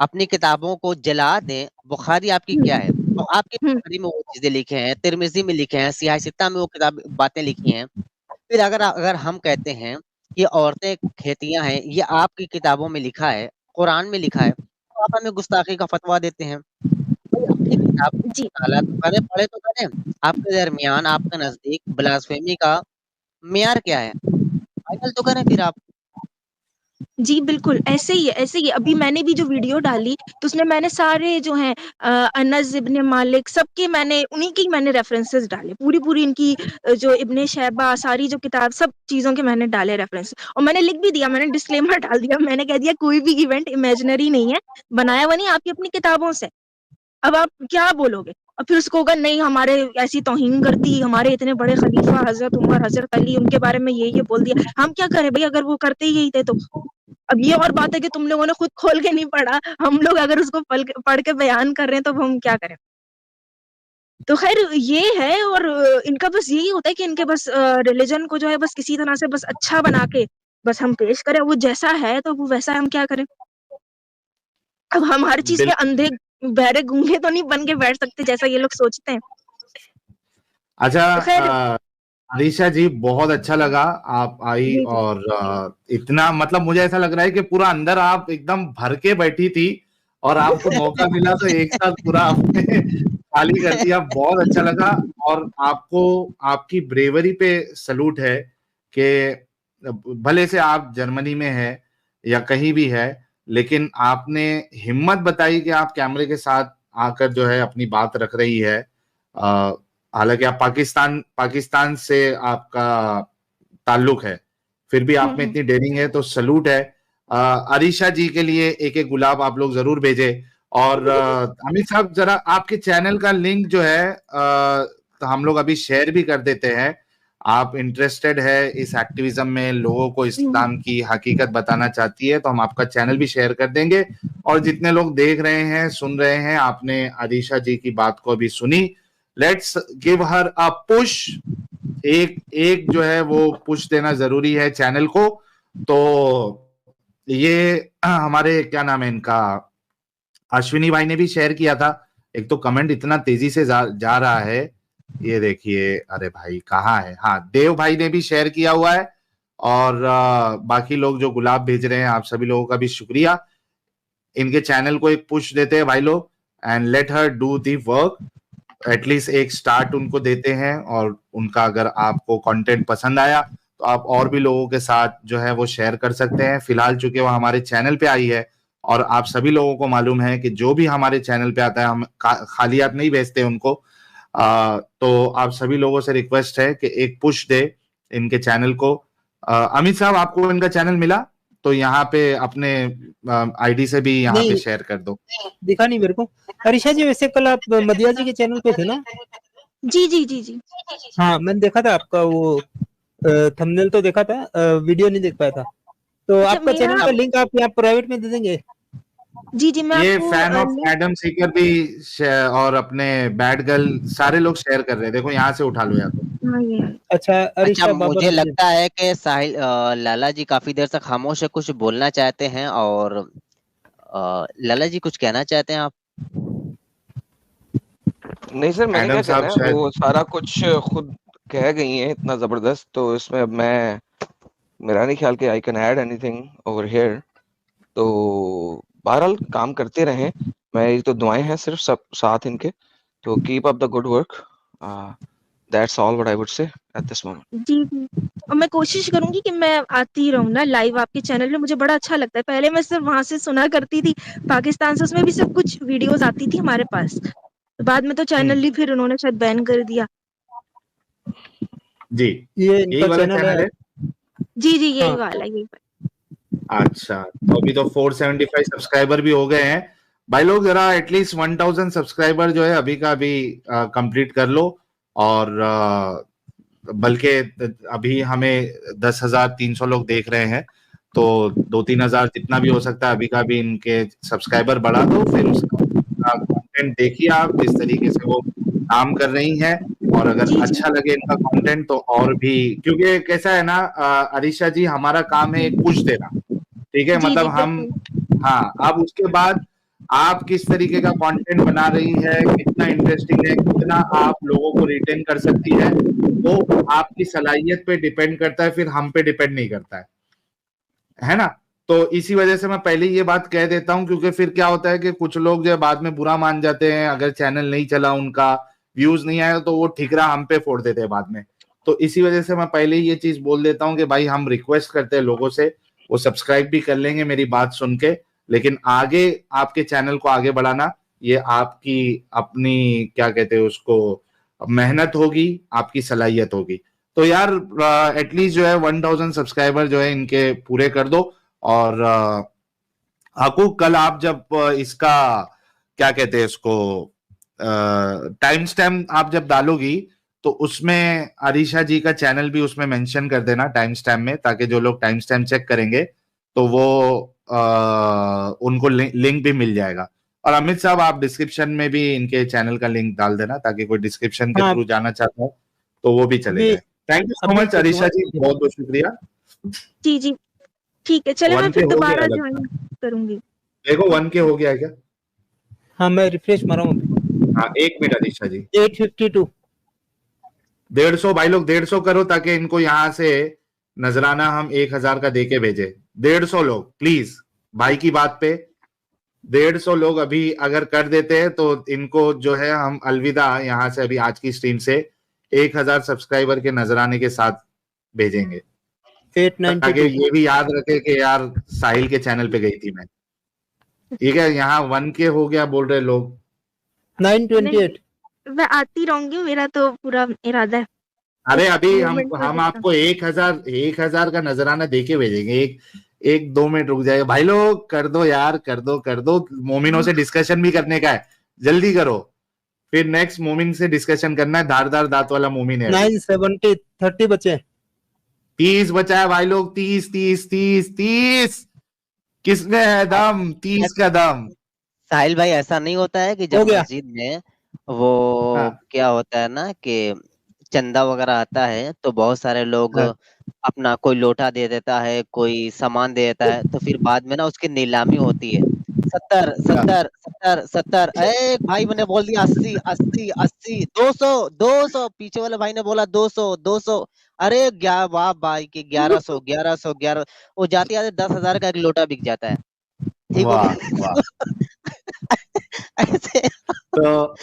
अपनी किताबों को जला दें। बुखारी आपकी क्या है, तो आपकी बुखारी में वो चीजें लिखे हैं, तिरमिजी में लिखे हैं, सियाह सित्ता में वो किताब बातें लिखी हैं। फिर अगर हम कहते हैं कि औरतें खेतियां हैं, ये आपकी किताबों में लिखा है, कुरान में लिखा है, तो आप हमें गुस्ताखी का फतवा देते हैं। अपनी किताब मुताला तो करें, पढ़े तो करें। आपके दरमियान आपके नजदीक ब्लास्फेमी का मेयार क्या है, फाइनल तो करें फिर आप। जी, बिल्कुल, ऐसे ही है, ऐसे ही है। अभी मैंने भी जो वीडियो डाली, तो उसमें मैंने सारे जो हैं अनस इब्न मालिक सबके मैंने उन्हीं के मैंने रेफरेंसेस डाले। पूरी-पूरी इनकी जो इब्न शैबा सारी जो किताब सब चीज़ों के मैंने डाले रेफरेंस और मैंने लिख भी दिया, मैंने डिस्क्लेमर डाल दिया, मैंने कह दिया कोई भी इवेंट इमेजिनरी नहीं है, बनाया हुआ नहीं आपकी अपनी किताबों से। अब आप क्या बोलोगे? और फिर उसको होगा नहीं हमारे ऐसी तौहीन कर दी, हमारे इतने बड़े खलीफा हज़रत उमर, हज़रत अली उनके बारे में ये बोल दिया। हम क्या करें भई अगर वो करते ही यही थे तो? अब ये और बात है कि तुम लोगों ने खुद खोल के नहीं पढ़ा, हम लोग अगर उसको पढ़ के बयान कर रहे हैं तो अब हम क्या करें? तो ख़ैर ये है और इनका बस यही होता है कि इनके बस रिलिजन को जो है बस किसी तरह से बस अच्छा बना के बस हम पेश करें, वो जैसा है तो वो वैसा हम क्या करें? अब हम हर चीज़ के अंधे, बहरे, गूंगे तो नहीं बन के बैठ सकते जैसा ये लोग सोचते हैं। अच्छा तो ख़ैर अलीशा जी बहुत अच्छा लगा आप आई जी, जी। और इतना मतलब मुझे ऐसा लग रहा है कि पूरा अंदर आप एकदम भर के बैठी थी और आपको मौका मिला तो एक साथ पूरा आपने खाली कर दिया। बहुत अच्छा लगा और आपको आपकी ब्रेवरी पे सलूट है कि भले से आप जर्मनी में है या कहीं भी है, लेकिन आपने हिम्मत बताई कि आप कैमरे के साथ आकर जो है अपनी बात रख रही है। हालांकि आप पाकिस्तान से आपका ताल्लुक है, फिर भी आप में इतनी डेयरिंग है तो सलूट है। अरीशा जी के लिए एक एक गुलाब आप लोग जरूर भेजे। और अमित साहब जरा आपके चैनल का लिंक जो है तो हम लोग अभी शेयर भी कर देते हैं। आप इंटरेस्टेड है इस एक्टिविज्म में, लोगों को इस्लाम की हकीकत बताना चाहती है तो हम आपका चैनल भी शेयर कर देंगे। और जितने लोग देख रहे हैं सुन रहे हैं, आपने अरीशा जी की बात को भी सुनी, let's give her a push. एक जो है वो पुश देना जरूरी है चैनल को। तो ये हमारे क्या नाम है इनका, अश्विनी भाई ने भी शेयर किया था। एक तो कमेंट इतना तेजी से जा रहा है, ये देखिए, अरे भाई कहाँ है, हाँ देव भाई ने भी शेयर किया हुआ है। और बाकी लोग जो गुलाब भेज रहे हैं आप सभी लोगों का भी शुक्रिया। इनके चैनल को एक पुश देते हैं भाई लोग and let her do the work. At least एक स्टार्ट उनको देते हैं और उनका अगर आपको कंटेंट पसंद आया तो आप और भी लोगों के साथ जो है वो शेयर कर सकते हैं। फिलहाल चूंकि वो हमारे चैनल पे आई है और आप सभी लोगों को मालूम है कि जो भी हमारे चैनल पे आता है हम खाली हाथ नहीं भेजते उनको। तो आप सभी लोगों से रिक्वेस्ट है कि एक पुश दे इनके चैनल को। अमित साहब आपको इनका चैनल मिला तो यहाँ पे अपने आईडी से भी यहाँ पे शेयर कर दो। दिखा नहीं मेरे को। अरीशा जी वैसे कल आप मदिया जी के चैनल पे थे ना? जी, जी, जी, जी। हाँ मैंने देखा था आपका वो थंबनेल तो देखा था, वीडियो नहीं देख पाया था। तो अच्छा, आपका चैनल का लिंक आप यहाँ प्राइवेट में दे देंगे? जी, जी, मैं ये आपको फैन ऑफ एडम सीकर भी और अपने बैड गर्ल सारे लोग शेयर कर रहे हैं, देखो यहाँ से उठा लो या तो। अच्छा अच्छा मुझे लगता है कि साहिल लाला जी काफी देर से खामोश है, कुछ बोलना चाहते हैं। और लाला जी कुछ कहना चाहते हैं आप? नहीं सर, मैंने क्या एडम कहना साहब है, वो सारा कुछ खुद कह गई हैं इतना जबरदस्त, तो इसमें अब मेरा नहीं ख्याल कि I can add anything over here. तो बहरहाल काम करते रहें, मेरी तो दुआएं हैं सिर्फ सब साथ इनके। तो keep up the good work, that's all what I would say at this moment. जी, जी। और मैं कोशिश करूँगी कि मैं आती रहूँ ना लाइव आपके चैनल में, मुझे बड़ा अच्छा लगता है। पहले मैं सिर्फ वहाँ से सुना करती थी पाकिस्तान से, उसमें भी सिर्फ कुछ वीडियोज़ आती थी हमारे पास। बाद में तो चैनल ही फिर उन्होंने शायद बैन कर दिया। जी ये यही वाला चैनल है। जी, जी, यही वाला, यही वाला। अच्छा तो अभी तो 475 सब्सक्राइबर भी हो गए हैं भाई लोग। जरा एटलीस्ट 1000 सब्सक्राइबर जो है अभी का अभी कंप्लीट कर लो। और बल्कि अभी हमें 10,300 लोग देख रहे हैं, तो 2-3 हजार जितना भी हो सकता है अभी का भी इनके सब्सक्राइबर बढ़ा दो। फिर उसका कंटेंट देखिए आप जिस तरीके से वो काम कर रही हैं, और अगर अच्छा लगे इनका कंटेंट तो और भी, क्योंकि कैसा है ना अरीशा जी, हमारा काम है एक पुश देना, ठीक है, जी, मतलब जी, हम, बिल्कुल। हाँ अब उसके बाद आप किस तरीके का कंटेंट बना रही है, कितना इंटरेस्टिंग है, कितना आप लोगों को रिटेन कर सकती है, वो आपकी सलाहियत पे डिपेंड करता है, फिर हम पे डिपेंड नहीं करता है ना। तो इसी वजह से मैं पहले ये बात कह देता हूं, क्योंकि फिर क्या होता है कि कुछ लोग जो है बाद में बुरा मान जाते हैं, अगर चैनल नहीं चला, उनका व्यूज नहीं आया तो वो ठिकरा हम पे फोड़ देते हैं बाद में। तो इसी वजह से मैं पहले ही ये चीज बोल देता हूँ कि भाई हम रिक्वेस्ट करते हैं लोगों से वो सब्सक्राइब भी कर लेंगे मेरी बात सुन के। लेकिन आगे आपके चैनल को आगे बढ़ाना ये आपकी अपनी क्या कहते हैं उसको मेहनत होगी, आपकी सलाहियत होगी। तो यार एटलीस्ट जो है 1000 सब्सक्राइबर जो है इनके पूरे कर दो। और आपको कल आप जब इसका क्या कहते हैं इसको टाइम स्टैम्प आप जब डालोगी तो उसमें अरीशा जी का चैनल भी उसमें मेंशन कर देना टाइम स्टैम्प में, ताकि जो लोग टाइम स्टैम्प चेक करेंगे तो वो उनको लिंक भी मिल जाएगा। और अमित साहब आप डिस्क्रिप्शन में भी इनके चैनल का लिंक डाल देना, ताकि कोई डिस्क्रिप्शन के थ्रू जाना चाहता है तो वो भी चले जाए। Thank you so much Arisha ji, बहुत बहुत शुक्रिया। जी जी ठीक है, चलो मैं फिर दोबारा ज्वाइन करूंगी। देखो 1K हो गया है क्या? हाँ मैं रिफ्रेश मारा हूँ। हाँ 1 मिनट अरीशा जी। 852 150 भाई लोग 150 करो, ताकि इनको यहाँ से नजराना हम 1000 का देके भेजे। 150 लोग प्लीज, भाई की बात पे 150 लोग अभी अगर कर देते हैं तो इनको जो है हम अलविदा यहाँ से अभी आज की स्ट्रीम से 1000 सब्सक्राइबर के नजराने के साथ भेजेंगे। ताकि ये भी याद रखे कि यार साहिल के चैनल पे गई थी मैं। ठीक है, यहाँ 1K हो गया बोल रहे लोग। 928 मैं आती रहूंगी, मेरा तो पूरा इरादा है। अरे अभी हम आपको 1000 का नजराना देके भेजेंगे। एक 2 मिनट रुक जाएगा भाई लोग, कर दो यार, कर दो। मोमिनों से डिस्कशन भी करने का है, जल्दी करो। फिर नेक्स्ट मोमिन से डिस्कशन करना है, धारदार दांत वाला मोमिन है। 970 30 बचे, 30 बचा है भाई लोग। 30 किसमें है दम? 30 का दम। साहिल भाई ऐसा नहीं होता है कि जब मस्जिद में वो क्या होता है ना कि चंदा वगैरह आता है तो बहुत सारे लोग अपना कोई लोटा दे देता है, कोई सामान दे देता है, तो फिर बाद में ना उसकी नीलामी होती है। 70 एक भाई मैंने बोल दिया 80 200 पीछे वाले भाई ने बोला 200 अरे वाह भाई के 1100 वो जाते जाते 10,000 का एक लोटा बिक जाता है। ठीक है ऐसे तो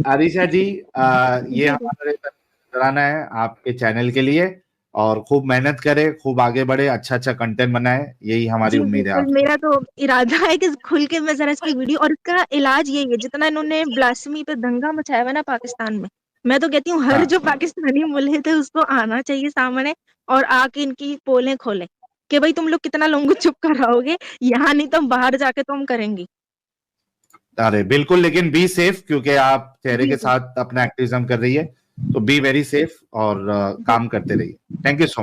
अरीशा जी ये हमारे नजराना है आपके चैनल के लिए, और खूब मेहनत करे, खूब आगे बढ़े, अच्छा कंटेंट बनाए, यही हमारी उम्मीद है। मेरा तो इरादा है कि खुल के मैं जरा इसकी वीडियो, और इसका इलाज यही है, जितना इन्होंने ब्लास्फेमी पे दंगा मचाया हुआ ना पाकिस्तान में, मैं तो कहती हूँ हर जो पाकिस्तानी मुल्ले थे उसको आना चाहिए सामने और आके इनकी पोलें खोले कि भाई तुम लोग कितना लोगों को चुप कराओगे, यहाँ नहीं तो बाहर जाके तो हम करेंगे। अरे बिल्कुल, लेकिन बी सेफ, क्योंकि आप चेहरे के साथ अपना एक्टिविज्म कर रही है, तो बी वेरी सेफ और काम करते रहिए। Thank you so much.